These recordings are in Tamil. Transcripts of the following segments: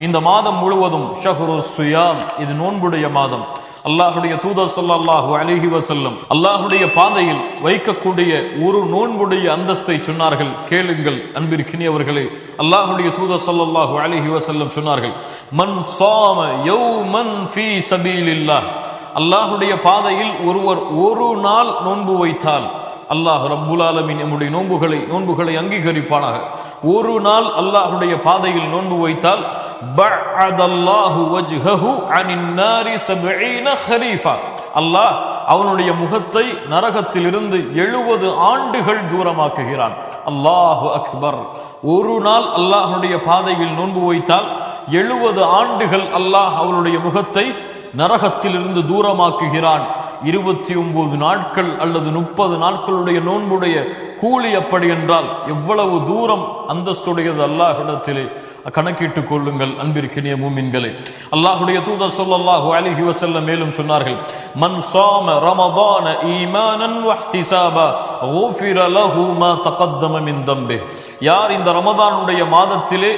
இந்த மாதம் முழுவதும் ஷஹ்ரு ஸியாம், இது நோன்புடைய மாதம். அல்லாஹுடைய தூதர் ஸல்லல்லாஹு அலைஹி வஸல்லம் அல்லாஹுடைய பாதையில் வைக்கக்கூடிய ஒரு நோன்புடைய அந்தஸ்தை சொன்னார்கள். கேளுங்கள் அன்பிற்கினியவர்களே, அல்லாஹுடைய தூதர் ஸல்லல்லாஹு அலைஹி வஸல்லம் சொன்னார்கள், மன் ஸாம யௌமன் ஃபீ ஸபீலில்லாஹ், அல்லாஹுடைய பாதையில் ஒருவர் ஒரு நாள் நோன்பு வைத்தால் அல்லாஹ் ரப்புல் ஆலமீன் நம்முடைய நோன்புகளை அங்கீகரிப்பானாக. ஒரு நாள் அல்லாஹுடைய பாதையில் நோன்பு வைத்தால் பஅதல்லாஹு வஜ்ஹஹு அனின் நாரி 70 ஹரீஃபா, அல்லாஹ் அவனுடைய முகத்தை நரகத்திலிருந்து 70 ஆண்டுகள் தூரமாக்குகிறான். அல்லாஹு அக்பர். ஒரு நாள் அல்லாஹுடைய பாதையில் நோன்பு வைத்தால் 70 ஆண்டுகள் அல்லாஹ் அவனுடைய முகத்தை நரகத்திலிருந்து தூரமாக்குகிறான். 29 நாட்கள் அல்லது 30 நாட்களுடைய நோன்புடைய கூலி அப்படி என்றால் எவ்வளவு தூரம் அந்தஸ்துடையது அல்லாஹ்விடத்திலே கணக்கிட்டுக் கொள்ளுங்கள் அன்பிற்கினிய மூமின்களே. அல்லாஹுடைய தூதர் ஸல்லல்லாஹு அலைஹி வஸல்லம் மேலும் சொன்னார்கள், மன் ஸாம ரமதான ஈமானன் வஹ்திசாபா குஃபிர லஹு மா தகத்தம மின் தம்பிஹ், யார் இந்த ரமதானுடைய மாதத்திலே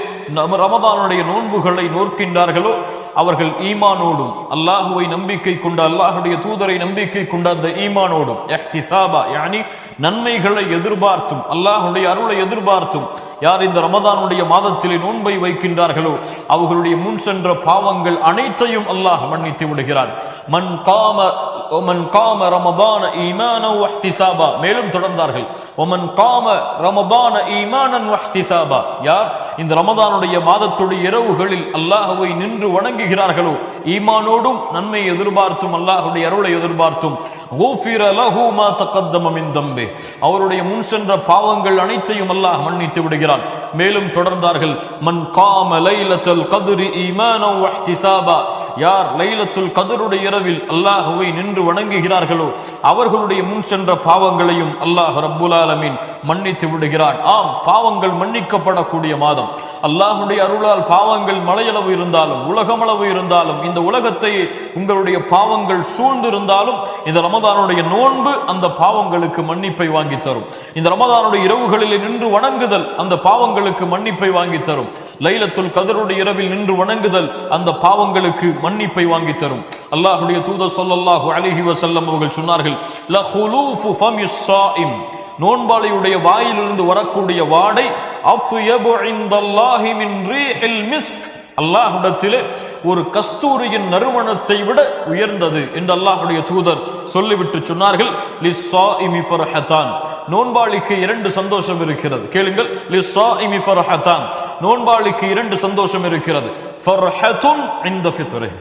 ரமதானுடைய நோன்புகளை நோக்கின்றார்களோ அவர்கள் ஈமானோடும் அல்லாஹுவை நம்பிக்கை கொண்ட அல்லாஹுடைய தூதரை நம்பிக்கை கொண்ட அந்த ஈமானோடும் இஹ்திசாபா யானி நன்மைகளை எதிர்பார்த்தும் அல்லாஹுடைய அருளை எதிர்பார்த்தும் யார் இந்த ரமதானுடைய மாதத்திலே நோன்பை வைக்கின்றார்களோ அவர்களுடைய முன் சென்ற பாவங்கள் அனைத்தையும் அல்லாஹ் மன்னித்து விடுகிறான். மன் காம ரமதான ஈமானன் வஹ்திசாபா, மேலும் தொடர்ந்தார்கள், ஒமன் காம ரமதான ஈமானன் வஹ்திசாபா, யார் இந்த ரமதானுடைய மாதத்துடைய இரவுகளில் அல்லாஹுவை நின்று வணங்குகிறார்களோ ஈமானோடும் நன்மை எதிர்பார்த்தும் அல்லாஹுடைய அருளை எதிர்பார்த்தும் குஃபிர லஹு மா தகத்தம மின் தம்பி, அவருடைய முன் சென்ற பாவங்கள் அனைத்தையும் அல்லாஹ் மன்னித்து விடுகிறான். மேலும் தொடர்ந்தார்கள், மன் காம லைலத்துல் கத்ரி ஈமானன் வஹ்திசாபா, யார் லைலத்துல் கத்ருடைய இரவில் அல்லாஹுவை நின்று வணங்குகிறார்களோ அவர்களுடைய முன் சென்ற பாவங்களையும் அல்லாஹ் ரப்புல் ஆலமீன் மன்னித்து விடுகிறான். ஆம், பாவங்கள் மன்னிக்கப்படக்கூடிய மாதம். அல்லாஹுடைய அருளால் பாவங்கள் மலையளவு இருந்தாலும் உலகமளவு இருந்தாலும் இந்த உலகத்தை உங்களுடைய பாவங்கள் சூழ்ந்திருந்தாலும் இந்த ரமதானுடைய நோன்பு அந்த பாவங்களுக்கு மன்னிப்பை வாங்கி தரும். இந்த ரமதானுடைய இரவுகளில் நின்று வணங்குதல் அந்த பாவங்களுக்கு மன்னிப்பை வாங்கி தரும். லைலத்துல் கத்ருடைய இரவில் நின்று வணங்குதல் அந்த பாவங்களுக்கு மன்னிப்பை வாங்கி தரும். அல்லாஹுடைய தூதர் ஸல்லல்லாஹு அலைஹி வஸல்லம் அவர்கள் சொன்னார்கள், லா குலூஃபு ஃபமிஸ் ஸாயிம், நோன்பாளியுடைய வாயிலிருந்து வரக்கூடிய வாடை அத்யபு இன்தல்லாஹி மின் ரீஹில் மிஸ்க், அல்லாஹ்விடத்திலே ஒரு கஸ்தூரியின் நறுமணத்தை விட உயர்ந்தது என்று அல்லாஹுடைய தூதர் சொல்லிவிட்டு சொன்னார்கள், லிஸ்ஸாயிமி ஃபர்ஹதான், நோன்பாளிக்கு 2 சந்தோஷம் இருக்கிறது. கேளுங்கள், லிஸ்ஸாயிமி ஃபர்ஹதான், நோன்பாளிக்கு 2 சந்தோஷம் இருக்கிறது. ஃபர்ஹத்துன் இன்த ஃபித்ரிஹ்,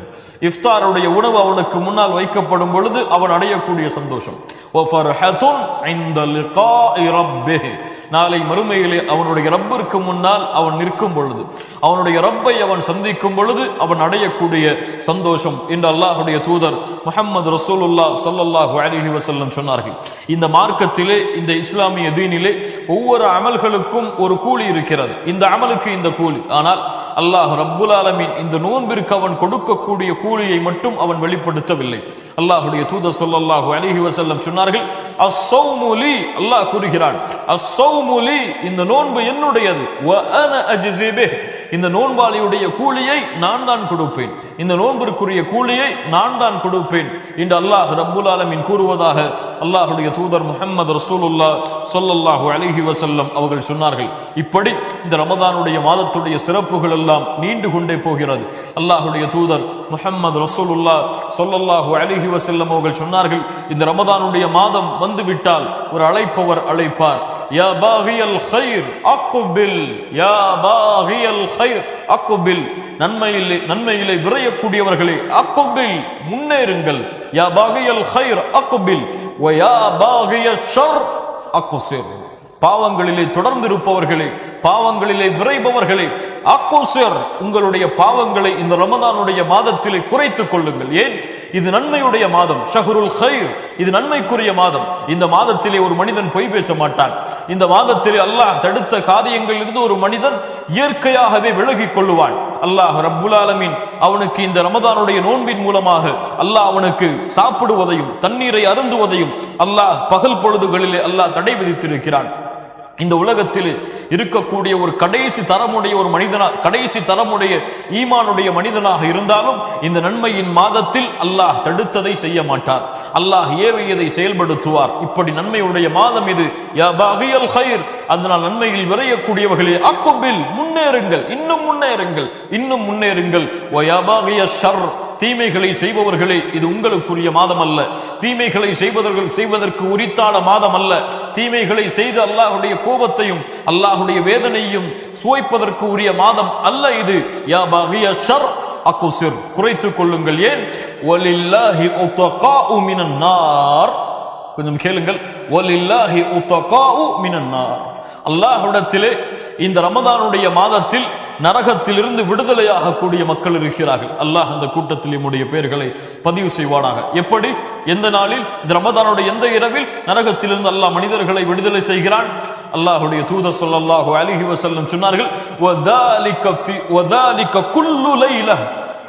இஃப்தாருடைய உணவு அவனுக்கு முன்னால் வைக்கப்படும் பொழுது அவன் அடையக்கூடிய சந்தோஷம். வ ஃபர்ஹத்துன் இன்த லிகாஇ ரப்பிஹ், நாளை மறுமையிலே அவனுடைய ரப்பிற்கு முன்னால் அவன் நிற்கும் பொழுது அவனுடைய ரப்பை அவன் சந்திக்கும் பொழுது அவன் அடையக்கூடிய சந்தோஷம் என்று அல்லாஹுடைய தூதர் முஹம்மது ரசூலுல்லாஹ் ஸல்லல்லாஹு அலைஹி வஸல்லம் சொன்னார்கள். இந்த மார்க்கத்திலே இந்த இஸ்லாமிய தீனிலே ஒவ்வொரு அமல்களுக்கும் ஒரு கூலி இருக்கிறது. இந்த அமலுக்கு இந்த கூலி. ஆனால் அல்லாஹ் ரப்புல் ஆலமீன் இந்த நோன்பிற்கு அவன் கொடுக்கக்கூடிய கூலியை மட்டும் அவன் வெளிப்படுத்தவில்லை. அல்லாஹுடைய தூதர் ஸல்லல்லாஹு அலைஹி வஸல்லம் சொன்னார்கள், அஸ்ஸௌமு லீ, அல்லாஹ் கூறுகிறான், அஸ்ஸௌமு லீ, இந்த நோன்பு என்னுடையது, வ அன அஜ்ஸி பிஹ், இந்த நோன்பாளியுடைய கூலியை நான் தான் கொடுப்பேன், இந்த நோன்பிற்குரிய கூலியை நான் தான் கொடுப்பேன் என்று அல்லாஹ் ரப்புல் ஆலமீன் கூறுவதாக அல்லாஹுடைய தூதர் முஹம்மது ரசூலுல்லாஹ் ஸல்லல்லாஹு அலைஹி வஸல்லம் அவர்கள் சொன்னார்கள். இப்படி இந்த ரமதானுடைய மாதத்துடைய சிறப்புகள் எல்லாம் நீண்டு கொண்டே போகிறது. அல்லாஹுடைய தூதர் முஹம்மது ரசூலுல்லாஹ் ஸல்லல்லாஹு அலைஹி வஸல்லம் அவர்கள் சொன்னார்கள், இந்த ரமதானுடைய மாதம் வந்துவிட்டால் ஒரு அழைப்பவர் அழைப்பார், யா பாகியல் கைர் அக்பில், யா பாகியல் கைர் அக்பில், நன்மையிலே விரையக்கூடியவர்களே அக்பில், முன்னேறுங்கள், யா பாகியல் கைர் அக்பில் வ யா பாகியல் ஷர் அக்ஸிர், பாவங்களிலே தொடர்ந்திருப்பவர்களே, பாவங்களிலே விரைபவர்களே அக்ஸிர், உங்களுடைய பாவங்களை இந்த ரமதானுடைய மாதத்திலே குறைத்துக் கொள்ளுங்கள். ஏன்? இது நன்மையுடைய மாதம், ஷஹ்ருல் கைர், இது நன்மைக்குரிய மாதம். இந்த மாதத்திலே ஒரு மனிதன் பொய் பேச மாட்டான். இந்த மாதத்திலே அல்லாஹ் தடுத்த காரியங்களிலிருந்து ஒரு மனிதன் இயற்கையாகவே விலகிக் கொள்ளுவான். அல்லாஹ் ரப்புல் ஆலமீன் அவனுக்கு இந்த ரமதானுடைய நோன்பின் மூலமாக அல்லாஹ் அவனுக்கு சாப்பிடுவதையும் தண்ணீரை அருந்துவதையும் அல்லாஹ் பகல் பொழுதுகளிலே அல்லாஹ் தடை விதித்திருக்கிறான். இந்த உலகத்தில் இருக்கக்கூடிய ஒரு கடைசி தரமுடைய ஒரு கடைசி தரமுடைய ஈமானுடைய மனிதனாக இருந்தாலும் இந்த நன்மையின் மாதத்தில் அல்லாஹ் தடுத்ததை செய்ய மாட்டார். அல்லாஹ் ஏவியதை செயல்படுத்துவார். இப்படி நன்மையுடைய மாதம் இது. யா பாகியல் கைர், அதனால் நன்மையில் விரையக்கூடியவர்களே அக்குபில், முன்னேறுங்கள், இன்னும் முன்னேறுங்கள், இன்னும் முன்னேறுங்கள். வ யா பாகிய ஷர், தீமைகளை செய்பவர்களே இது உங்களுக்குரிய மாதம் அல்ல. தீமைகளை செய்வதற்கு உரித்தான மாதம் அல்ல. தீமைகளை செய்து அல்லாஹுடைய கோபத்தையும் அல்லாஹுடைய வேதனையும் சுவைப்பதற்கு உரிய மாதம் அல்ல இது. யா பாகிய ஷர் அக்குசிர், குறைத்துக் கொள்ளுங்கள். ஏன்? வலில்லாஹி உத்தகாஉ மினன் நார். கொஞ்சம் கேளுங்கள். வலில்லாஹி உத்தகாஉ மினன் நார். அல்லாஹ்விடத்திலே இந்த ரமதானுடைய மாதத்தில் நரகத்திலிருந்து விடுதலையாக கூடிய மக்கள் இருக்கிறார்கள். அல்லாஹ் அந்த கூட்டத்தில் நம்முடைய பெயர்களை பதிவு செய்வானாக. எப்படி? எந்த நாளில்? இந்த ரமதானுடைய எந்த இரவில் நரகத்திலிருந்து அல்லாஹ் மனிதர்களை விடுதலை செய்கிறான்? அல்லாஹ்வுடைய தூதர் ஸல்லல்லாஹு அலைஹி வஸல்லம் சொன்னார்கள், வதாலிக குல்லு லைல.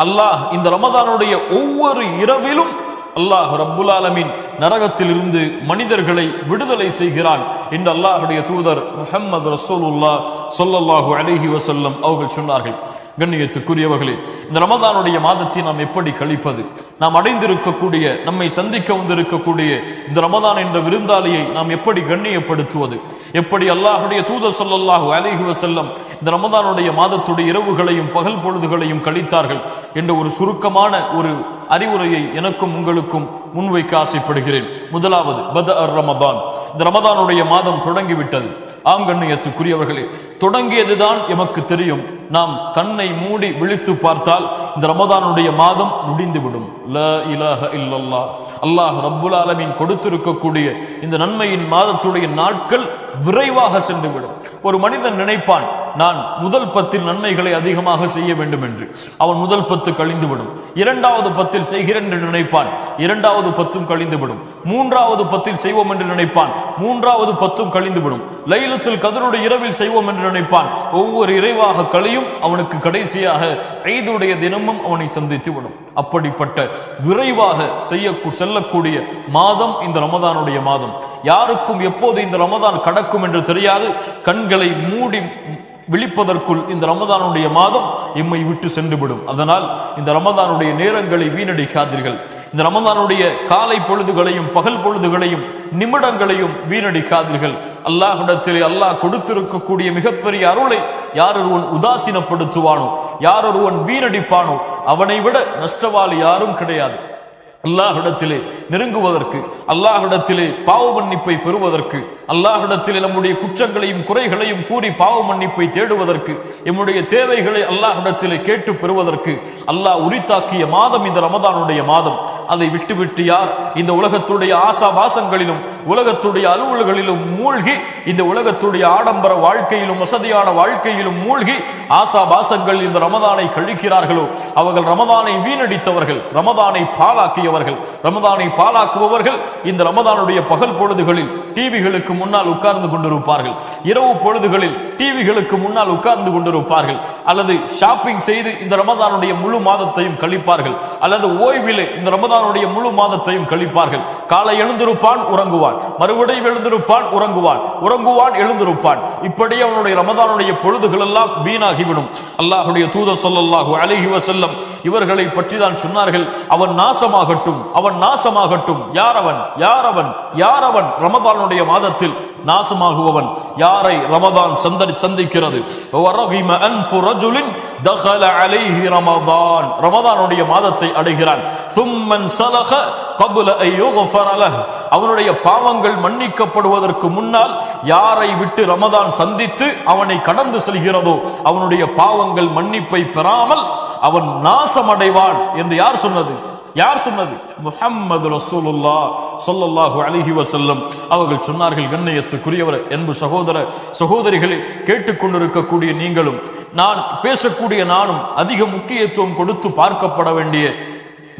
அல்லாஹ் இந்த ரமதானுடைய ஒவ்வொரு இரவிலும் அல்லாஹ் ரப்புல் ஆலமீன் நரகத்திலிருந்து மனிதர்களை விடுதலை செய்கிறான் என்று அல்லாஹ்வுடைய தூதர் முஹம்மது ரசூலுல்லாஹ் ஸல்லல்லாஹு அலைஹி வஸல்லம் அவர்கள் சொன்னார்கள். கண்ணியத்துக்குரியவர்களே, இந்த ரமதானுடைய மாதத்தை நாம் எப்படி கழிப்பது? நாம் அடைந்திருக்கக்கூடிய, நம்மை சந்திக்க வந்திருக்கக்கூடிய இந்த ரமதான் என்ற விருந்தாளியை நாம் எப்படி கண்ணியப்படுத்துவது? எப்படி அல்லாஹ்வுடைய தூதர் ஸல்லல்லாஹு அலைஹி வஸல்லம் இந்த ரமதானுடைய மாதத்துடைய இரவுகளையும் பகல் பொழுதுகளையும் கழித்தார்கள் என்ற ஒரு சுருக்கமான ஒரு அறிவுரையை எனக்கும் உங்களுக்கும் முன்வைக்க ஆசைப்படுகிறேன். முதலாவது, பதஅர் ரமதான். இந்த ரமதானுடைய மாதம் தொடங்கிவிட்டது. ஆம் கண்ணியத்துக்குரியவர்களே, தொடங்கியதுதான் எமக்கு தெரியும். நாம் கண்ணை மூடி விழித்து பார்த்தால் இந்த ரமதானுடைய மாதம் முடிந்துவிடும். லா இலாஹ இல்லல்லாஹ். அல்லாஹ் ரப்புல் ஆலமீன் கொடுத்திருக்கக்கூடிய இந்த நன்மையின் மாதத்துடைய நாட்கள் விரைவாக சென்றுவிடும். ஒரு மனிதன் நினைப்பான், நான் முதல் 10 நன்மைகளை அதிகமாக செய்ய வேண்டும் என்று. அவன் முதல் 10 கழிந்துவிடும். 2வது 10 செய்கிறேன் என்று நினைப்பான், 2வது 10 கழிந்துவிடும். 3வது 10 செய்வோம் என்று நினைப்பான், 3வது 10 கழிந்துவிடும். லைலத்துல் கத்ருடைய இரவில் செய்வோம் என்று நினைப்பான். ஒவ்வொரு இறைவாக கழியும் அவனுக்கு கடைசியாக ஈதுடைய தினமும் அவனை சந்தித்து விடும். அப்படிப்பட்ட விரைவாக செல்லக்கூடிய மாதம் இந்த ரமதானுடைய மாதம். யாருக்கும் எப்போது இந்த ரமதான் கடக்கும் என்று தெரியாது. கண்களை மூடி விழிப்பதற்குள் இந்த ரமதானுடைய மாதம் எம்மை விட்டு சென்றுவிடும். அதனால் இந்த ரமதானுடைய நேரங்களை வீணடிக்காதீர்கள். இந்த ரமதானுடைய காலை பொழுதுகளையும் பகல் பொழுதுகளையும் நிமிடங்களையும் வீணடிக்காதீர்கள். அல்லாஹ்விடத்திலே அல்லாஹ் கொடுத்திருக்கக்கூடிய மிகப்பெரிய அருளை யார் ஒருவன் உதாசீனப்படுத்துவானோ, யார் ஒருவன் வீணடிப்பானோ, அவனை விட நஷ்டவாளி யாரும் கிடையாது. அல்லாஹ்விடத்திலே நெருங்குவதற்கு, அல்லாஹ்விடத்திலே பாவ மன்னிப்பை பெறுவதற்கு, அல்லாஹ்விடத்திலே நம்முடைய குற்றங்களையும் குறைகளையும் கூறி பாவ மன்னிப்பை தேடுவதற்கு, நம்முடைய தேவைகளை அல்லாஹ்விடத்திலே கேட்டு பெறுவதற்கு அல்லாஹ் உரித்தாக்கிய மாதம் இந்த ரமதானுடைய மாதம். அதை விட்டுவிட்டு யார் இந்த உலகத்துடைய ஆசாபாசங்களிலும் உலகத்துடைய அலுவல்களிலும் மூழ்கி, இந்த உலகத்துடைய ஆடம்பர வாழ்க்கையிலும் வசதியான வாழ்க்கையிலும் மூழ்கி ஆசாபாசங்கள் இந்த ரமதானை கழிக்கிறார்களோ அவர்கள் ரமதானை வீணடித்தவர்கள், ரமதானை பாழாக்கியவர்கள். ரமதானை பாழாக்குபவர்கள் இந்த ரமதானுடைய பகல் பொழுதுகளில் டிவிகளுக்கு முன்னால் உட்கார்ந்து கொண்டிருப்பார்கள், இரவு பொழுதுகளில் டிவிகளுக்கு முன்னால் உட்கார்ந்து கொண்டிருப்பார்கள், அல்லது ஷாப்பிங் செய்து இந்த ரமதானுடைய முழு மாதத்தையும் கழிப்பார்கள், அல்லது ஓய்விலே இந்த ரமதானுடைய முழு மாதத்தையும் கழிப்பார்கள். காலை எழுந்திருப்பான், உறங்குவான், மறுபடியும் எழுந்திருப்பான், உறங்குவான், உறங்குவான், எழுந்திருப்பான். இப்படி அவனுடைய ரமதானுடைய பொழுதுகள் எல்லாம் வீணாகிவிடும். அல்லாஹ்வுடைய தூதர் ஸல்லல்லாஹு அலைஹி வஸல்லம் இவர்களை பற்றி தான் சொன்னார்கள், அவன் நாசமாகட்டும், அவன் நாசமாகட்டும். யாரவன், யாரவன், யாரவன் ரமதானுடைய மாதத்தில் நாசமாகுவவன்? யாரை ரமதான் சந்திக்கிறது? ரமதான், ரமதானுடைய மாதத்தை அடைகிறான். அவனுடைய பாவங்கள் மன்னிக்கப்படுவதற்கு முன்னால் யாரை விட்டு ரமதான் சந்தித்து அவனை கடந்து செல்கிறதோ அவனுடைய பாவங்கள் மன்னிப்பை பெறாமல் அவன் நாசமடைவான் என்று யார் சொன்னது? யார் சொன்னது? முஹம்மது ரசூலுல்லாஹ் ஸல்லல்லாஹு அலைஹி வஸல்லம் அவர்கள் சொன்னார்கள். கண்ணியத்துக்குரியவர், அன்பு சகோதர சகோதரிகளை கேட்டுக்கொண்டிருக்கக்கூடிய நீங்களும் நான் பேசக்கூடிய நானும் அதிக முக்கியத்துவம் கொடுத்து பார்க்கப்பட வேண்டிய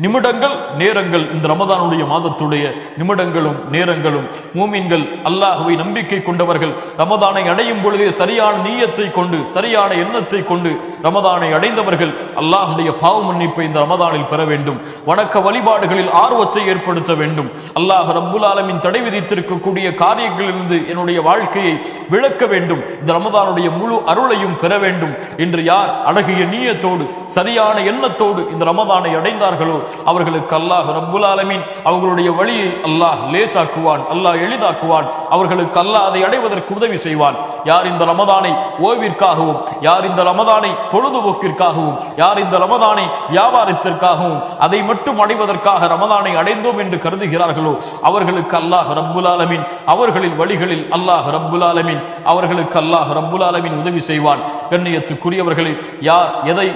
நிமிடங்கள், நேரங்கள் இந்த ரமதானுடைய மாதத்துடைய நிமிடங்களும் நேரங்களும். மூமின்கள், அல்லாஹ்வை நம்பிக்கை கொண்டவர்கள் ரமதானை அடையும் பொழுதே சரியான நீயத்தை கொண்டு, சரியான எண்ணத்தை கொண்டு ரமதானை அடைந்தவர்கள் அல்லாஹ்வுடைய பாவ மன்னிப்பை இந்த ரமதானில் பெற வேண்டும். வணக்க வழிபாடுகளில் ஆர்வத்தை ஏற்படுத்த வேண்டும். அல்லாஹ் ரப்புல் ஆலமீன் தடை விதித்திருக்கக்கூடிய காரியங்களிலிருந்து என்னுடைய வாழ்க்கையை விளக்க வேண்டும். இந்த ரமதானுடைய முழு அருளையும் பெற வேண்டும் என்று யார் அழகிய நீயத்தோடு சரியான எண்ணத்தோடு இந்த ரமதானை அடைந்தார்களோ அவர்களுக்கு அல்லாஹ் ரப்புல் ஆலமீன் அவர்களுடைய வழியை அல்லாஹ் லேசாக்குவான், அல்லாஹ் எளிதாக்குவான். அவர்களுக்கு அல்லாஹ் அதை அடைவதற்கு உதவி செய்வான். யார் இந்த ரமதானை ஓய்விற்காகவும், யார் இந்த ரமதானை பொழுதுபோக்கிற்காகவும், யார் இந்த ரமதானை வியாபாரத்திற்காகவும் அதை மட்டும் அடைவதற்காக ரமதானை அடைந்தோம் என்று கருதுகிறார்களோ அவர்களுக்கு அல்லாஹ் ரப்புல் ஆலமீன் அவர்களின் வழிகளில் அல்லாஹ் ரப்புல் ஆலமீன் அவர்களுக்கு அல்லாஹ் ரப்புல் ஆலமீன் உதவி செய்வான். கண்ணியத்துக்குரியவர்களே, யார் எதை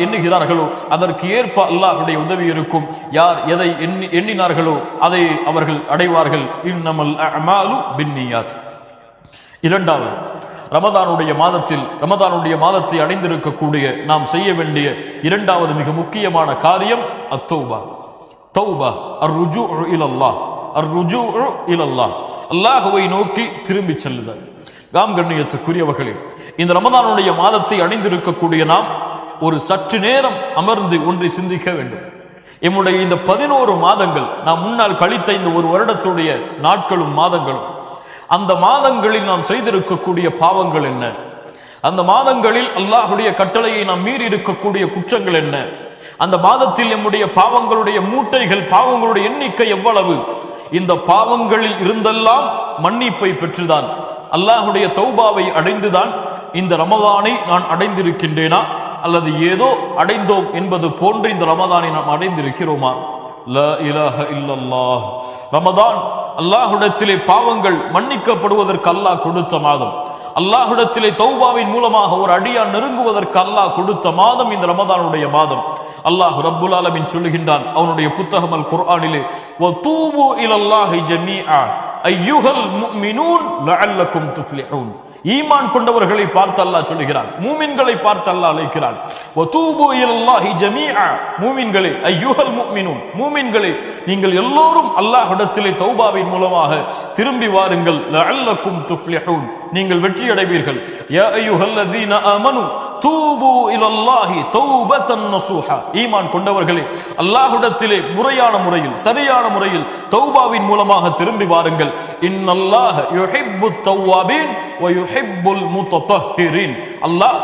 எண்ணுகிறார்களோ அதற்கு ஏற்ப அல்லாஹ்வுடைய உதவி இருக்கும். யார் எதை எண்ணினார்களோ அதை அவர்கள் அடைவார்கள். இன்னமல் அஅமாலு பின்னியாத். இரண்டாவது, ரமதானுடைய மாதத்தை அடைந்திருக்கக்கூடிய நாம் செய்ய வேண்டிய இரண்டாவது மிக முக்கியமான காரியம் அத்தௌபா. தௌபா அர்ருஜூ இலல்லாஹ், அர்ருஜூ இலல்லாஹ், அல்லாஹ்வை நோக்கி திரும்பி செல்லுதல். கண்ணியத்துக்குரியவர்களே, இந்த ரமதானுடைய மாதத்தை அடைந்திருக்கக்கூடிய நாம் ஒரு சற்று நேரம் அமர்ந்து ஒன்றை சிந்திக்க வேண்டும். எம்முடைய இந்த 11 மாதங்கள் நாம் முன்னால் கழித்த இந்த ஒரு வருடத்துடைய நாட்களும் மாதங்களும், அந்த மாதங்களில் நாம் செய்திருக்கக்கூடிய பாவங்கள் என்ன? அந்த மாதங்களில் அல்லாஹ்வுடைய கட்டளையை நாம் மீறி இருக்கக்கூடிய குற்றங்கள் என்ன? அந்த மாதத்தில் நம்முடைய பாவங்களுடைய மூட்டைகள், பாவங்களுடைய எண்ணிக்கை எவ்வளவு? இந்த பாவங்களில் இருந்தெல்லாம் மன்னிப்பை பெற்றுதான், அல்லாஹ்வுடைய தௌபாவை அடைந்துதான் இந்த ரமதானை நான் அடைந்திருக்கின்றேனா அல்லது ஏதோ அடைந்தோம் என்பது போன்று இந்த ரமதானை நாம் அடைந்திருக்கிறோமா? லா இலாஹ இல்லல்லாஹ். ரமதான் அல்லாஹ்விடத்திலே பாவங்கள் மன்னிக்கப்படுவதற்கு அல்லாஹ் கொடுத்த மாதம். அல்லாஹ்விடத்திலே தௌபாவின் மூலமாக ஒரு அடியான் நெருங்குவதற்கு அல்லாஹ் கொடுத்த மாதம் இந்த ரமதானுடைய மாதம். அல்லாஹ் ரப்புல் ஆலமீன் சொல்லுகின்றான் அவனுடைய புத்தகம் அல் குர்ஆனிலே, வதூபு இலல்லாஹி ஜமீஆ அய்யுஹல் முஃமினூன் லஅல்லக்கும் துஃப்லிஹூன். ஈமான் கொண்டவர்களை பார்த்து அல்லாஹ் சொல்லுகிறான், மூமின்களை பார்த்து அல்லாஹ் அழைக்கிறான். வதூபு இலல்லாஹி ஜமீஆ, மூமின்களே, அய்யுஹல் முஃமினூன், மூமின்களே, நீங்கள் எல்லோரும் அல்லாஹ்விடத்திலே தௌபாவின் மூலமாக திரும்பி வாருங்கள். லஅல்லக்கும் துஃப்லிஹூன், நீங்கள் வெற்றி அடைவீர்கள். யா அய்யுஹல்லதீன ஆமனு தூபு இலல்லாஹி தௌபத்தன் நஸூஹா, ஈமான் கொண்டவர்களே, அல்லாஹ்விடத்திலே முறையான முறையில், சரியான முறையில் தௌபாவின் மூலமாக திரும்பி வாருங்கள். இன்னல்லாஹ யுஹிப்புத் தவ்வாபீன் வ யுஹிப்புல் முத்தத்தஹிரீன். அல்லாஹ்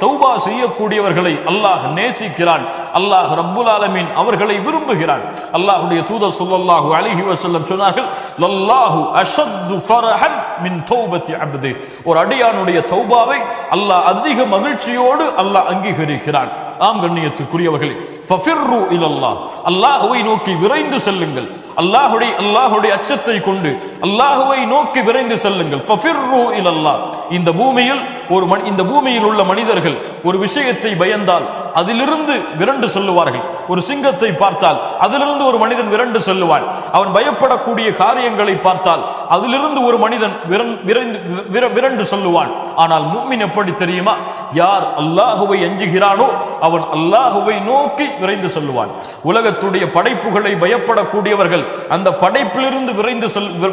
தௌபா செய்யக்கூடியவர்களை அல்லாஹ் நேசிக்கிறான். அல்லாஹ் ரப்புல் ஆலமீன் அவர்களை விரும்புகிறான். அல்லாஹ்வுடைய தூதர் ஸல்லல்லாஹு அலைஹி வஸல்லம் சொன்னார்கள், லல்லாஹு அஷத்து ஃபரஹன் மின் தௌபத்தி அப்தி. ஒரு அடியானுடைய தௌபாவை அல்லாஹ் அதிக மகிழ்ச்சியோடு அல்லாஹ் அங்கீகரிக்கிறான். ஆம் கண்ணியத்துக்குரியவர்களே, ஃபஃபிர்ரு இலல்லாஹ், அல்லாஹ்வை நோக்கி விரைந்து செல்லுங்கள். அல்லாஹ்வுடைய அச்சத்தை கொண்டு அல்லாஹ்வை நோக்கி விரைந்து செல்லுங்கள். ஃபஃபிர்ரு இலல்லாஹ். இந்த பூமியில் உள்ள மனிதர்கள் ஒரு விஷயத்தை பயந்தால் அதிலிருந்து விரண்டு செல்லுவார்கள். ஒரு சிங்கத்தை பார்த்தால் அதிலிருந்து ஒரு மனிதன் விரண்டு செல்லுவான். அவன் பயப்படக்கூடிய காரியங்களை பார்த்தால் அதிலிருந்து ஒரு மனிதன் விரண்டு செல்லுவான். ஆனால் முஃமின் எப்படி தெரியுமா? யார் அல்லாஹுவை அஞ்சுகிறானோ அவன் அல்லாஹுவை நோக்கி விரைந்து செல்லுவான். உலகத்துடைய படைப்புகளை பயப்படக்கூடியவர்கள் அந்த படைப்பிலிருந்து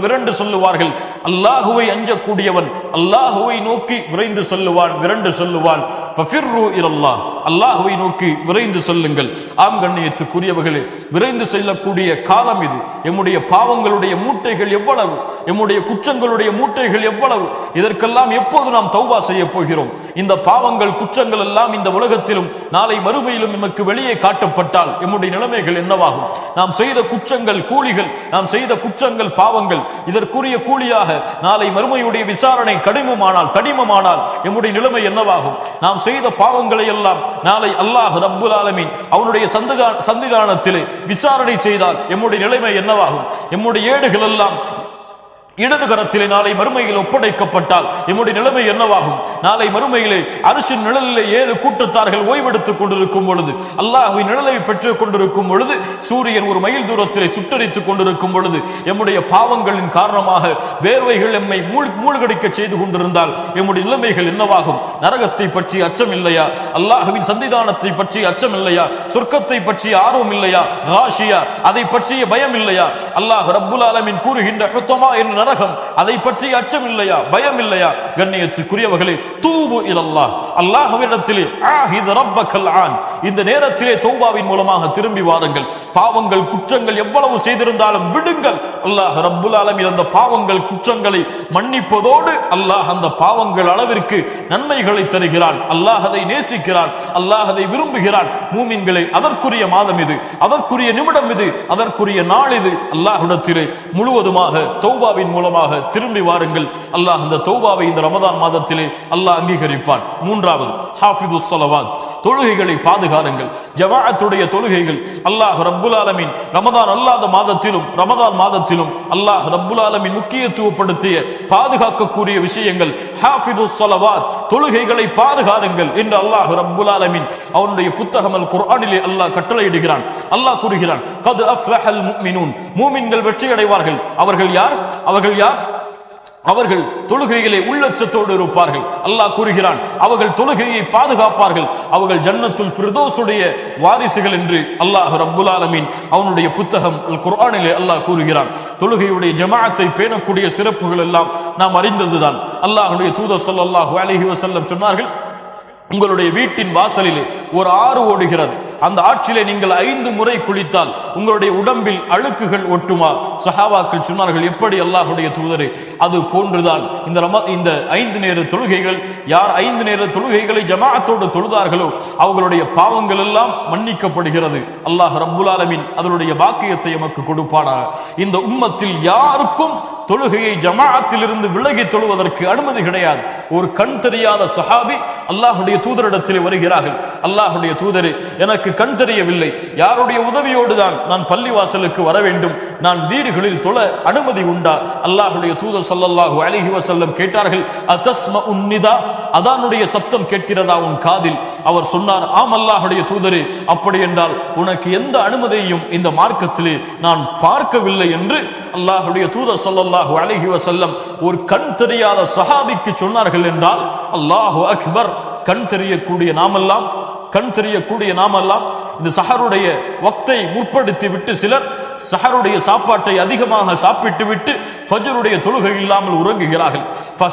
விரண்டு செல்லுவார்கள். அல்லாஹுவை அஞ்சக்கூடியவன் அல்லாஹுவை நோக்கி விரைந்து செல்லுவான், விரண்டு செல்லுவான். ஃபஃபிர்ரு இலல்லாஹ், அல்லாஹுவை நோக்கி விரைந்து செல்லுங்கள். ஆம் கண்ணியத்துக்குரியவர்களே, விரைந்து செல்லக்கூடிய காலம் இது. எம்முடைய பாவங்களுடைய மூட்டைகள் எவ்வளவு, எம்முடைய குற்றங்களுடைய மூட்டைகள் எவ்வளவு, இதற்கெல்லாம் எப்போது நாம் தௌபா செய்ய போகிறோம்? இந்த பாவங்கள் குற்றங்கள் எல்லாம் இந்த உலகத்திலும் நாளை மறுமையிலும் நமக்கு வெளியே காட்டப்பட்டால் எம்முடைய நிலைமைகள் என்னவாகும்? நாம் செய்த குற்றங்கள் கூலிகள், நாம் செய்த குற்றங்கள் பாவங்கள், இதற்குரிய கூலியாக நாளை மறுமையுடைய விசாரணை கடினமானால் எம்முடைய நிலைமை என்னவாகும்? நாம் செய்த பாவங்களை எல்லாம் நாளை அல்லாஹ் ரப்புல் ஆலமீன் அவனுடைய சந்திதானத்திலே விசாரணை செய்தால் எம்முடைய நிலைமை என்னவாகும்? எம்முடைய ஏடுகள் எல்லாம் இடது கரத்திலே நாளை மறுமையில் ஒப்படைக்கப்பட்டால் எம்முடைய நிலைமை என்னவாகும்? நாளை மறுமையிலே அரிசின் நிழலிலே 7 கூட்டத்தார்கள் ஓய்வெடுத்துக் கொண்டிருக்கும் பொழுது, அல்லாஹ்வின் நிழலை பெற்றுக் கொண்டிருக்கும் பொழுது, சூரியன் ஒரு மைல் தூரத்திலே சுட்டரித்துக் கொண்டிருக்கும் பொழுது, எம்முடைய பாவங்களின் காரணமாக வேர்வைகள் எம்மை மூழ்கடிக்க செய்து கொண்டிருந்தால் எம்முடைய நிலைமைகள் என்னவாகும்? நரகத்தை பற்றி அச்சம் இல்லையா? அல்லாஹ்வின் சந்திதானத்தை பற்றி அச்சம் இல்லையா? சொர்க்கத்தை பற்றிய ஆர்வம் இல்லையா? காஷியா, அதை பற்றிய பயம் இல்லையா? அல்லாஹ் ரப்புல் ஆலமீன் கூறுகின்ற ஹுத்தமா என்ற நரகம், அதை பற்றி அச்சம் இல்லையா, பயம் இல்லையா? கண்ணியத்துக்குரியவர்களே, தூபு இலல்லாஹ், அல்லாஹ்விடத்திலே ஆஹித ரப்பக்கல் ஆன், இந்த நேரத்திலே தௌபாவின் மூலமாக திரும்பி வாருங்கள். பாவங்கள் குற்றங்கள் எவ்வளவு செய்திருந்தாலும் விடுங்கள். அல்லாஹ் ரப்புல் ஆலமீன் அந்த பாவங்கள் குற்றங்களை மன்னிப்பதோடு அல்லாஹ் அந்த பாவங்கள் அளவிற்கு நன்மைகளை தருகிறான். அல்லாஹ் அதை நேசிக்கிறான், அல்லாஹ் அதை விரும்புகிறான். மூமின்களை, அதற்குரிய மாதம் இது, அதற்குரிய நிமிடம் இது, அதற்குரிய நாள் இது. அல்லாஹ்விடத்திலே முழுவதுமாக தௌபாவின் மூலமாக திரும்பி வாருங்கள். அல்லாஹ் அந்த தௌபாவை இந்த ரமதான் மாதத்திலே அல்லாஹ் அங்கீகரிப்பான். மூன்றாவது, ஹாஃபிதுஸ் ஸலவாத், தொழுகைகளை பாதுகாருங்கள். ஜமாஅத்துடைய தொழுகைகள் அல்லாஹ் ரப்புல் ஆலமீன் ரமதான் அல்லாத மாதத்திலும் ரமதான் மாதத்திலும் அல்லாஹ் ரப்புல் ஆலமீன் முக்கியத்துவப்படுத்திய பாதுகாக்கக்கூடிய விஷயங்கள். ஹாஃபிதுஸ் ஸலவாத், தொழுகைகளை பாதுகாருங்கள் என்று அல்லாஹ் ரப்புல் ஆலமீன் அவனுடைய புத்தகம் அல் குர்ஆனிலே அல்லாஹ் கட்டளையிடுகிறான். அல்லாஹ் கூறுகிறான், கத் அஃப்லஹல் முஃமினூன், மூமின்கள் வெற்றி அடைவார்கள். அவர்கள் யார்? அவர்கள் தொழுகையிலே உள்ளச்சத்தோடு இருப்பார்கள். அல்லாஹ் கூறுகிறான், அவர்கள் தொழுகையை பாதுகாப்பார்கள், அவர்கள் ஜன்னத்துல் ஃபிர்தௌஸுடைய வாரிசுகள் என்று அல்லாஹ் ரப்புல் ஆலமீன் அவனுடைய புத்தகம் அல் குர்ஆனிலே அல்லாஹ் கூறுகிறான். தொழுகையுடைய ஜமாஅத்தை பேணக்கூடிய சிறப்புகள் எல்லாம் நாம் அறிந்ததுதான். அல்லாஹ்வுடைய தூதர் ஸல்லல்லாஹு அலைஹி வஸல்லம் சொன்னார்கள், உங்களுடைய வீட்டின் வாசலிலே ஒரு ஆறு ஓடுகிறது, அந்த ஆற்றிலே நீங்கள் 5 முறை குளித்தால் உங்களுடைய உடம்பில் அழுக்குகள் ஒட்டுமா? சஹாபாக்கள் சொன்னார்கள், எப்படி அல்லாஹ்வுடைய தூதரே? அது போன்றுதான் இந்த 5 நேர தொழுகைகள். யார் 5 நேர தொழுகைகளை ஜமாஅத்தோடு தொழுதார்களோ அவர்களுடைய பாவங்கள் எல்லாம் மன்னிக்கப்படுகிறது. அல்லாஹ் ரப்புல் ஆலமீன் அதனுடைய பாக்கியத்தை எமக்கு கொடுப்பானாக. இந்த உம்மத்தில் யாருக்கும் தொழுகையை ஜமாஅத்திலிருந்து விலகி தொழுவதற்கு அனுமதி கிடையாது. ஒரு கண் தெரியாத சஹாபி அல்லாஹ்வுடைய தூதரிடத்திலே வருகிறார்கள், அல்லாஹ்வுடைய தூதரே, எனக்கு கண் தெரியவில்லை, யாருடைய உதவியோடு தான் நான் பள்ளிவாசலுக்கு வர வேண்டும், நான் வீடுகளில் தொழ அனுமதி உண்டா? அல்லாஹ்வுடைய தூதர் ஸல்லல்லாஹு அலைஹி வஸல்லம் கேட்டார்கள், அதஸ்மஉன் நிதா, அதானுடைய சப்தம் கேட்கிறதா உன் காதில்? அவர் சொன்னார், ஆம் அல்லாஹ்வுடைய தூதரே, அப்படி என்றால் உனக்கு எந்த அனுமதியையும் இந்த மார்க்கத்திலே நான் பார்க்கவில்லை என்று அல்லாஹ்வுடைய தூதர் ஸல்லல்லாஹு அலைஹி வஸல்லம் ஒரு கண் தெரியாத சஹாபிக்கு சொன்னார்கள் என்றால், அல்லாஹு அக்பர். கண் தெரியக்கூடிய நாமெல்லாம் இந்த சஹருடைய வக்தை முற்படுத்தி விட்டு சிலர் சஹருடைய சாப்பாட்டை அதிகமாக சாப்பிட்டு விட்டு ஃபஜ்ருடைய தொழுகை இல்லாமல் உறங்குகிறார்கள்.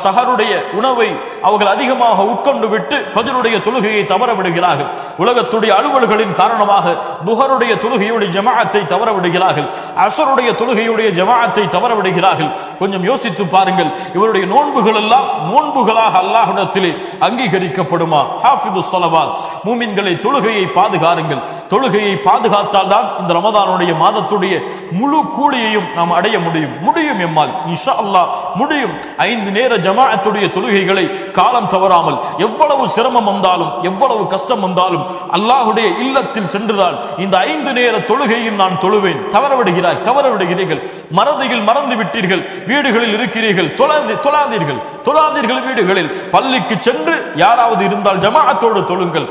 சஹருடைய உணவை அவர்கள் அதிகமாக உட்கொண்டு விட்டு ஃபஜ்ருடைய தொழுகையை தவற விடுகிறார்கள். உலகத்துடைய அலுவல்களின் காரணமாக துஹருடைய தொழுகையுடைய ஜமாஅத்தை தவற விடுகிறார்கள், அஸருடைய தொழுகையுடைய ஜமாஅத்தை தவற விடுகிறார்கள். கொஞ்சம் யோசித்து பாருங்கள், இவருடைய நோன்புகள் எல்லாம் நோன்புகளாக அல்லாஹ்விடத்திலே அங்கீகரிக்கப்படுமா? ஹாஃபிதுஸ் ஸலவாத், மூமின்களை தொழுகையை பாதுகாருங்கள். தொழுகையை பாதுகாத்தால் தான் இந்த ரமதானுடைய மாதத்துடைய முழு கூலியையும் நாம் அடைய முடியும் எம்மால் இன்ஷா அல்லாஹ் முடியும். 5 நேர ஜமாஅத்துடைய தொழுகைகளை காலம் தவறாமல், எவ்வளவு சிரமம் வந்தாலும் எவ்வளவு கஷ்டம் வந்தாலும் அல்லாஹ்வுடைய இல்லத்தில் சென்றுதான் இந்த 5 நேர தொழுகையும் நான் தொழுவேன். தவற விடுகிறீர்கள், மறதியில் மறந்து விட்டீர்கள், வீடுகளில் இருக்கிறீர்கள், தொழாதீர்கள் வீடுகளில். பள்ளிக்கு சென்று யாராவது இருந்தால் ஜமாஅத்தோடு தொழுங்கள்.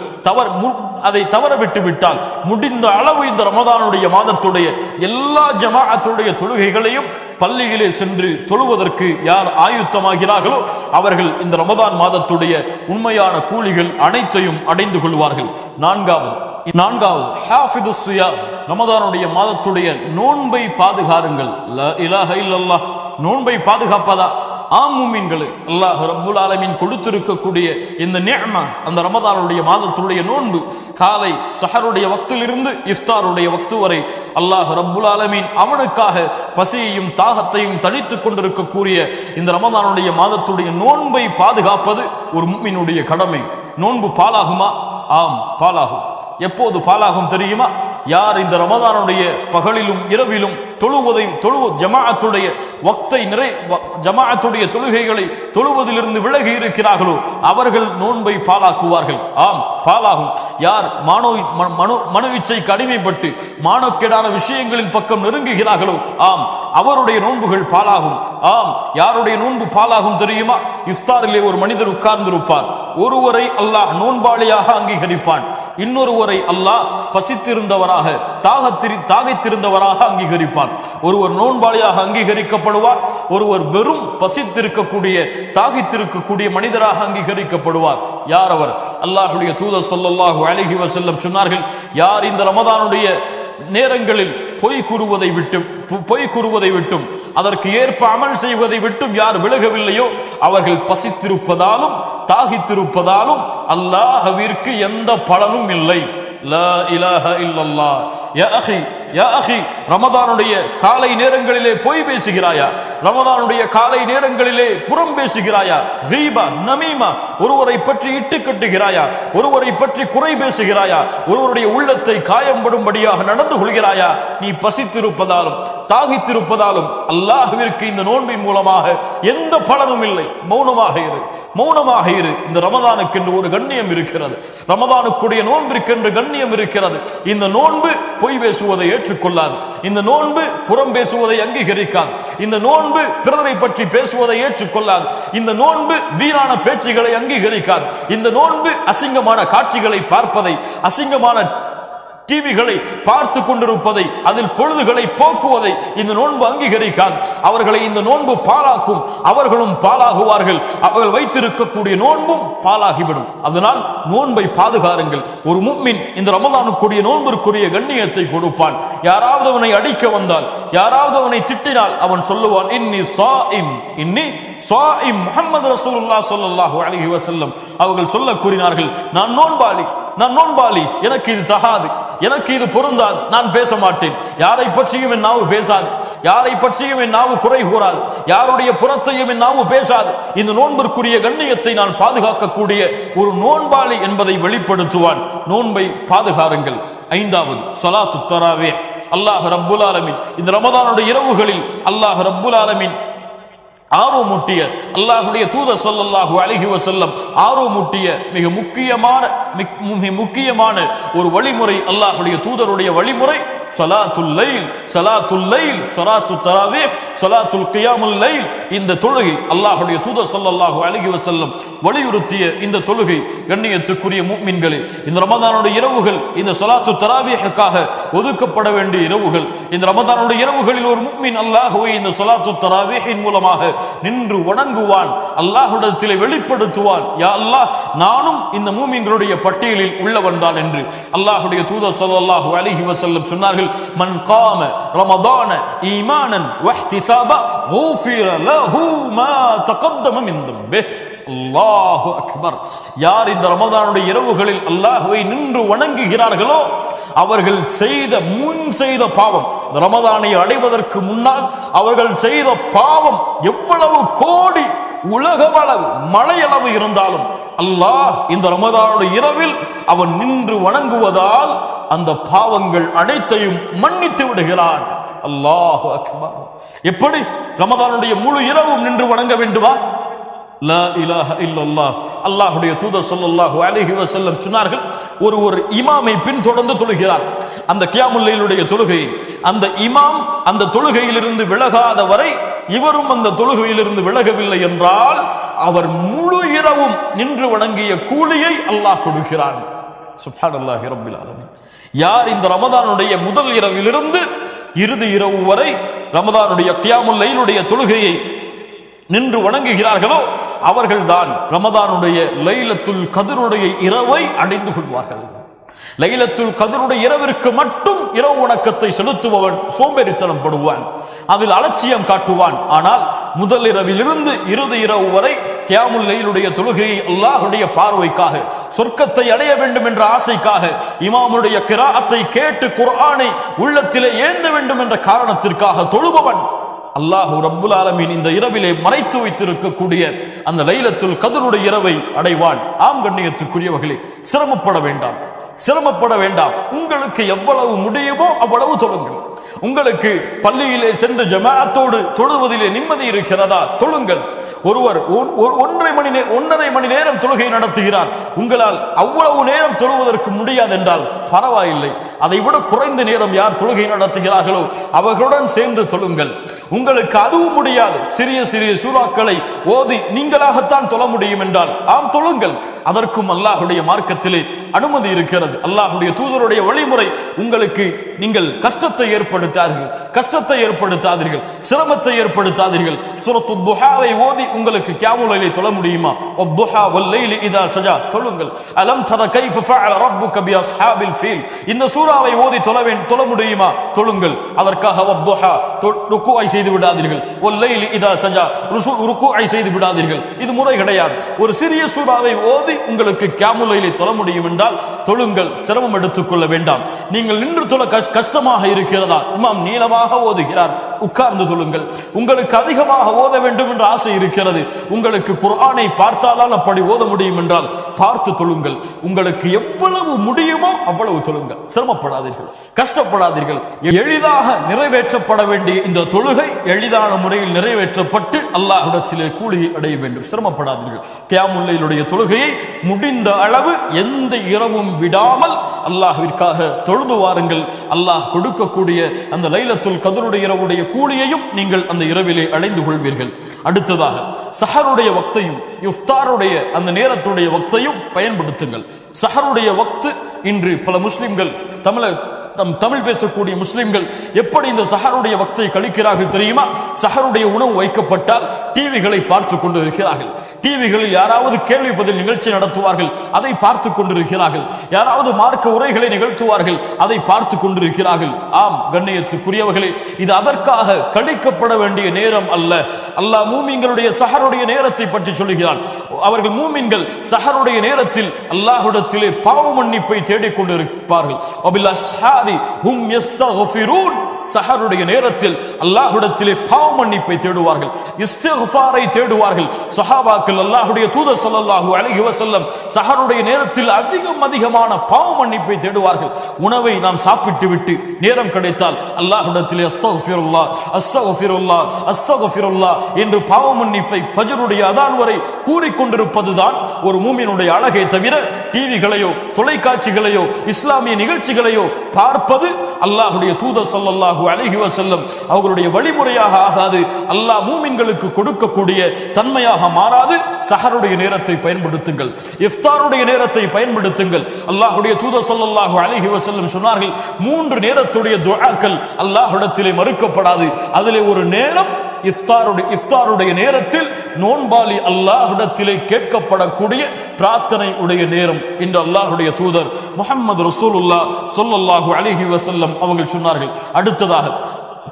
அதை தவற விட்டு விட்டால் முடிந்த அளவு இந்த ரமதானுடைய மாதத்துடைய எல்லா ஜமாஅத்துடைய தொழுகைகளையும் பள்ளியிலே சென்று தொழுவதற்கு யார் ஆயுத்தமாகிறார்களோ அவர்கள் இந்த ரமதான் மாதத்துடைய உண்மையான கூலிகள் அனைத்தையும் அடைந்து கொள்வார்கள். நான்காவது ஹாஃபிதுஸ் ஸியாம், ரமதானுடைய மாதத்துடைய நோன்பை பாதுகாருங்கள். லா இலாஹ இல்லல்லாஹ், நோன்பை பாதுகாப்பதா? ஆம் மூமின்களே, அல்லாஹ் ரப்புல் ஆலமீன் கொடுத்திருக்கக்கூடிய இந்த நிஅமா, அந்த ரமதானுடைய மாதத்துடைய நோன்பு, காலை சஹருடைய வக்திலிருந்து இஃப்தாருடைய வக்து வரை அல்லாஹ் ரப்புல் ஆலமீன் அவனுக்காக பசியையும் தாகத்தையும் தணித்துக் கொண்டிருக்கக்கூடிய இந்த ரமதானுடைய மாதத்துடைய நோன்பை பாதுகாப்பது ஒரு முஃமினுடைய கடமை. நோன்பு பாலாகுமா? ஆம், பாலாகும். எப்போது பாலாகும் தெரியுமா? யார் இந்த ரமதானுடைய பகலிலும் இரவிலும் ஜமாஅத்துடைய வக்தை ஜமாஅத்துடைய தொழுகைகளை தொழுவதிலிருந்து விலகி இருக்கிறார்களோ அவர்கள் நோன்பை பாலாக்குவார்கள். ஆம், பாலாகும். யார் மனோ இச்சைக்கு அடிமைப்பட்டு மானக்கேடான விஷயங்களின் பக்கம் நெருங்குகிறார்களோ ஆம், அவருடைய நோன்புகள் பாலாகும். ஆம், யாருடைய நோன்பு பாலாகும் தெரியுமா? இஃப்தாரிலே ஒரு மனிதர் உட்கார்ந்திருப்பார், ஒருவரை அல்லாஹ் நோன்பாளியாக அங்கீகரிப்பான், இன்னொருவரை அல்லாஹ் பசித்திருந்தவராக தாகைத்திருந்தவராக அங்கீகரிப்பான். ஒருவர் நோன்பாளியாக அங்கீகரிக்கப்படுவார், ஒருவர் வெறும் பசித்திருக்கக்கூடிய தாகித்திருக்கக்கூடிய மனிதராக அங்கீகரிக்கப்படுவார். யார் அவர்? அல்லாஹ்வுடைய தூதர் ஸல்லல்லாஹு அலைஹி வஸல்லம் சொன்னார்கள், யார் இந்த ரமதானுடைய நேரங்களில் பொய் கூறுவதை விட்டு பொய் கூறுவதை விட்டும் அதற்கு ஏற்ப அமல் செய்வதை விட்டும் யார் விலகவில்லையோ அவர்கள் பசித்திருப்பதாலும் தாகித்திருப்பதாலும் அல்லாஹ்விற்கு எந்த பலனும் இல்லை. லா இலாஹ இல்லல்லாஹ். யா அஹி, ரமதானுடைய காலை நேரங்களிலே பொய் பேசுகிறாயா? ரமதானுடைய காலை நேரங்களிலே புறம் பேசுகிறாயா? கீபா, நமீமா, ஒருவரை பற்றி இட்டு கட்டுகிறாயா? ஒருவரை பற்றி குறை பேசுகிறாயா? ஒருவருடைய உள்ளத்தை காயம்படும்படியாக நடந்து கொள்கிறாயா? நீ பசித்திருப்பதாலும் தாகித்திருப்பதாலும் அல்லாஹ்விற்கு இந்த நோன்பின் மூலமாக எந்த பலனும் இல்லை. மௌனமாக இரு, மௌனமாக இரு. இந்த ரமதானுக்கு என்று ஒரு கண்ணியம் இருக்கிறது. ரமதானுக்குடைய நோன்பிற்கென்று கண்ணியம் இருக்கிறது. இந்த நோன்பு பொய் பேசுவதை ஏற்றுக்கொள்ளாது. இந்த நோன்பு புறம் பேசுவதை அங்கீகரிக்காது. இந்த நோன்பு பிறரை பற்றி பேசுவதை ஏற்றுக்கொள்ளாது. இந்த நோன்பு வீணான பேச்சுகளை அங்கீகரிக்காது. இந்த நோன்பு அசிங்கமான காட்சிகளை பார்ப்பதை, அசிங்கமான டிவிகளை பார்த்து கொண்டிருப்பதை, அதில் பொழுதுகளை போக்குவதை இந்த நோன்பு அங்கீகரிக்காது. அவர்களை இந்த நோன்பு பாழாக்கும், அவர்களும் பாழாகுவார்கள். அவர்கள் வைத்திருக்கக்கூடிய நோன்பும் பாழாகிவிடும். அதனால் நோன்பை பாதுகாருங்கள். ஒரு முஃமின் இந்த ரமதானுக்குரிய நோன்பிற்குரிய கண்ணியத்தை கொடுப்பான். யாராவது அவனை அடிக்க வந்தால், யாராவது அவனை திட்டினால் அவன் சொல்லுவான், இன்னி ஸாயிம், இன்னி ஸாயிம். முஹம்மது ரசூலுல்லாஹ் ஸல்லல்லாஹு அலைஹி வஸல்லம் அவர்கள் சொல்ல கூறினார்கள், நான் நோன்பாளி, நான் நோன்பாளி, எனக்கு இது தகாது, எனக்கு இது பொருந்தாது, நான் பேச மாட்டேன். யாரை பற்றியும் என் நாவு பேசாது, யாரை பற்றியும் என் நாவு குறை கூறாது, யாருடைய புறத்தையும் என் நாவு பேசாது. இந்த நோன்பிற்குரிய கண்ணியத்தை நான் பாதுகாக்கக்கூடிய ஒரு நோன்பாளி என்பதை வெளிப்படுத்துவான். நோன்பை பாதுகாருங்கள். ஐந்தாவது ஸலாத்து தராவீஹ். அல்லாஹ் ரப்புல் ஆலமீன் இந்த ரமதானுடைய இரவுகளில் அல்லாஹ் ரப்புல் ஆலமீன் ஆர்வமூட்டிய, அல்லாஹ்வுடைய தூதர் ஸல்லல்லாஹு அலைஹி வஸல்லம் ஆர்வமூட்டிய மிக முக்கியமான ஒரு வழிமுறை, அல்லாஹ்வுடைய தூதருடைய வழிமுறை ஸலாத்துல் லைல். ஸலாத்துல் லைல், ஸலாத்து தராவீஹ், ஸலாத்துல் கியாமுல் லைல். இந்த தொழுகை அல்லாஹ்வுடைய தூதர் ஸல்லல்லாஹு அலைஹி வஸல்லம் வலியுறுத்திய இந்த தொழுகை. கண்ணியத்துக்குரிய முஃமின்களே, இந்த ரமதானுடைய இரவுகள் இந்த ஸலாத்து தராவீஹுக்காக ஒதுக்கப்பட வேண்டிய இரவுகள். இந்த ரமதானுடைய இரவுகளில் ஒரு முஃமின் அல்லாஹ்வை இந்த ஸலாத்து தராவீஹின் மூலமாக நின்று வணங்குவான். அல்லாஹ்விடத்திலே வெளிப்படுத்துவான், யா அல்லாஹ், நானும் இந்த மூமின்களுடைய பட்டியலில் உள்ளவன் தான் என்று. அல்லாஹ்வுடைய தூதர் ஸல்லல்லாஹு அலைஹி வஸல்லம் சொன்னார்கள், மன் காம ரமதான ஈமானன் வஹ்திசாபா குஃபிர லஹு மா தகத்தம மின் தம்பிஹ். அல்லாஹு அக்பர். யார் இந்த ரமதானுடைய இரவுகளில் அல்லாஹ்வை நின்று வணங்குகிறார்களோ அவர்கள் செய்த பாவம், ரமதானை அடைவதற்கு முன்னால் அவர்கள் செய்த பாவம் எவ்வளவு கோடி உலகளவு மழையளவு இருந்தாலும் அல்லாஹ் இந்த ரமதானுடைய இரவில் அவன் நின்று வணங்குவதால் அந்த பாவங்கள் அனைத்தையும் மன்னித்து விடுகிறான். அல்லாஹு அக்பர். எப்படி ரமதானுடைய முழு இரவும் நின்று வணங்க வேண்டுமா? லா இலாஹ இல்லல்லாஹ். அல்லாஹ்வுடைய தூதர் ஸல்லல்லாஹு அலைஹி வஸல்லம் சொன்னார்கள், ஒரு இமாமை பின்தொடர்ந்து தொழுகிறார். அந்த கியாமுல் லைலுடைய தொழுகை, அந்த இமாம் அந்த தொழுகையிலிருந்து விலகாத வரை இவரும் அந்த தொழுகையிலிருந்து விலகவில்லை என்றால் அவர் முழு இரவும் நின்று வணங்கிய கூலியை அல்லாஹ் கொடுக்கிறான். சுப்ஹானல்லாஹி ரப்பில் ஆலமீன். யார் இந்த ரமதானுடைய முதல் இரவிலிருந்து இறுதி இரவு வரை ரமதானுடைய கியாமுல் லைலுடைய தொழுகையை நின்று வணங்குகிறார்களோ அவர்கள்தான் ரமதானுடைய லைலத்துல் கத்ருடைய இரவை அடைந்து கொள்வார்கள். லைலத்துல் கத்ருடைய இரவிற்கு மட்டும் இரவு வணக்கத்தை செலுத்துபவன் சோம்பேறித்தனம் படுவான், அதில் அலட்சியம் காட்டுவான். ஆனால் முதல் இரவிலிருந்து இறுதி இரவு வரை கியாமுல் லைலுடைய தொழுகையை அல்லாஹ்வுடைய பார்வைக்காக, சொர்க்கத்தை அடைய வேண்டும் என்ற ஆசைக்காக, இமாமுடைய கிராஅத்தை கேட்டு குர்ஆனை உள்ளத்திலே ஏந்த வேண்டும் என்ற காரணத்திற்காக தொழுபவன் அல்லாஹ் ரப்புல் ஆலமீன் இந்த இரவிலே மறைத்து வைத்திருக்கக்கூடிய அந்த லைலத்துல் கத்ருடைய இரவை அடைவான். ஆம் கண்ணியத்துக்குரியவர்களே, சிரமப்பட வேண்டாம், சிரமப்பட வேண்டாம். உங்களுக்கு எவ்வளவு முடியுமோ அவ்வளவு தொழுங்கள். உங்களுக்கு பள்ளியிலே சென்று ஜமாஅத்தோடு தொழுவதிலே நிம்மதி இருக்கிறதா? தொழுங்கள். ஒருவர் 1.5 மணி நேரம் தொழுகை நடத்துகிறார். உங்களால் அவ்வளவு நேரம் தொழுவதற்கு முடியாது என்றால் பரவாயில்லை. அதை விட குறைந்த நேரம் யார் தொழுகை நடத்துகிறார்களோ அவர்களுடன் சேர்ந்து தொழுங்கள். உங்களுக்கு அதுவும் முடியாது, சிறிய சிறிய சூறாக்களை ஓதி நீங்களாகத்தான் தொழ முடியும் என்றால் ஆம் தொழுங்கள். அதற்கும் அல்லாஹ்வுடைய மார்க்கத்திலே அனுமதி இருக்கிறது. அல்லாஹ்வுடைய தூதருடைய வழிமுறை உங்களுக்கு நீங்கள் கஷ்டத்தை ஏற்படுத்தாதீர்கள், சிரமத்தை ஏற்படுத்தாதீர்கள். சூரத்து துஹாவை ஓதி உங்களுக்கு கியாமுல் லைலை தொழ முடியுமா? வத்துஹா வல்லைலி இதா சஜா தொழுங்கள். அலம் தர கைஃப ஃபஅல ரப்புக பி அஸ்ஹாபில் ஃபீல் இந்த சூராவை ஓதி தொழ முடியுமா? தொழுங்கள். அதற்காக வத்துஹா ருக்குஐ செய்து விடாதீர்கள், வல்லைலி இதா சஜா ருக்குஐ செய்து விடாதீர்கள். இது முறை கிடையாது. ஒரு சிறிய சூராவை ஓதி உங்களுக்கு கியாமுல் லைலை தொழ முடியும் என்றால் தொழுங்கள், சிரமம் எடுத்துக்கொள்ள வேண்டாம். நீங்கள் நின்று தொழ கஷ்டமாக இருக்கிறதா? இமாம் நீளமாக ஓதுகிறார், உட்கார்ந்து தொழுங்கள். உங்களுக்கு அதிகமாக ஓத வேண்டும் என்ற ஆசை இருக்கிறது, உங்களுக்கு குர்ஆனை பார்த்தால் அப்படி ஓத முடியும் என்றால் பார்த்து தொழுங்கள். உங்களுக்கு எவ்வளவு முடியுமோ அவ்வளவு தொழுங்கள். சிரமப்படாதீர்கள், கஷ்டப்படாதீர்கள். எளிதாக நிறைவேற்றப்பட வேண்டிய இந்த தொழுகை எளிதான முறையில் நிறைவேற்றப்பட்டு அல்லாஹ்விடத்திலே கூலியை அடைய வேண்டும். சிரமப்படாதீர்கள். கியாமுல் லைலுடைய தொழுகையை முடிந்த அளவு எந்த இரவும் விடாமல் அல்லாஹ்விற்காக தொழுது வாருங்கள். அல்லாஹ் கொடுக்கக்கூடிய அந்த லைலத்துல் கத்ருடைய இரவுடைய கூலியையும் நீங்கள் அந்த இரவிலே அடைந்து கொள்வீர்கள். அடுத்ததாக சஹருடைய வக்தையும் இஃப்தாருடைய அந்த நேரத்துடைய வக்தையும் பயன்படுத்துங்கள். சஹருடைய வக்து இன்று பல முஸ்லிம்கள் தமிழ் பேசக்கூடிய முஸ்லிம்கள் எப்படி இந்த சஹருடைய வக்தை கழிக்கிறார்கள் தெரியுமா? சஹருடைய உணவு வைக்கப்பட்டால் டிவிகளை பார்த்து கொண்டு இருக்கிறார்கள். டிவிகளில் யாராவது கேள்வி பதில் நிகழ்ச்சி நடத்துவார்கள், அதை பார்த்து கொண்டிருக்கிறார்கள். யாராவது மார்க்க உரைகளை நிகழ்த்துவார்கள், அதை பார்த்து கொண்டிருக்கிறார்கள். ஆம் கண்ணியத்துக்குரியவர்களே, இது அதற்காக கழிக்கப்பட வேண்டிய நேரம் அல்ல. அல்லாஹ் மூமின்களுடைய சஹருடைய நேரத்தை பற்றி சொல்லுகிறான். அவர்கள் மூமின்கள் சஹருடைய நேரத்தில் அல்லாஹ்விடத்திலே பாவ மன்னிப்பை தேடிக்கொண்டிருப்பார்கள். சஹருடைய நேரத்தில் அல்லாஹ்விடத்திலே பாவ மன்னிப்பை தேடுவார்கள், இஸ்திக்ஃபாரை தேடுவார்கள். சஹாபாக்கள் அல்லாஹ்வுடைய தூதர் ஸல்லல்லாஹு அலைஹி வஸல்லம் சஹருடைய நேரத்தில் அதிகமான பாவ மன்னிப்பை தேடுவார்கள். உணவை நாம் சாப்பிட்டு விட்டு நேரம் கிடைத்தால் அல்லாஹ்விடத்திலே அஸ்தக்ஃபிருல்லாஹ் அஸ்தக்ஃபிருல்லாஹ் அஸ்தக்ஃபிருல்லாஹ் என்று பாவ மன்னிப்பை ஃபஜ்ருடைய அதான் வரை கூறிக்கொண்டிருப்பதுதான் ஒரு மூமினுடைய அழகே தவிர டிவிகளையோ தொலைக்காட்சிகளையோ இஸ்லாமிய நிகழ்ச்சிகளையோ பார்ப்பது அல்லாஹ்வுடைய தூதர் ஸல்லல்லாஹு அலைஹி வஸல்லம் அவர்களுடைய வழிமுறையாக ஆகாது. அல்லாஹ் மூமின்களுக்கு கொடுக்கக்கூடிய தன்மையாக மாறாது. சஹருடைய நேரத்தை பயன்படுத்துங்கள், இஃப்தாருடைய நேரத்தை பயன்படுத்துங்கள். அல்லாஹ்வுடைய தூதர் ஸல்லல்லாஹு அலைஹி வஸல்லம் சொன்னார்கள், 3 நேரத்துடைய துஆக்கள் அல்லாஹ்விடத்திலே மறுக்கப்படாது. அதிலே ஒரு நேரம் இஃப்தாருடைய நேரத்தில் நோன்பாளி அல்லாஹ்விடத்திலே கேட்கப்படக்கூடிய பிரார்த்தனை உடைய நேரம் என்று அல்லாஹ்வுடைய தூதர் முஹம்மது ரசூலுல்லாஹ் ஸல்லல்லாஹு அலைஹி வஸல்லம் அவர்கள் சொன்னார்கள். அடுத்ததாக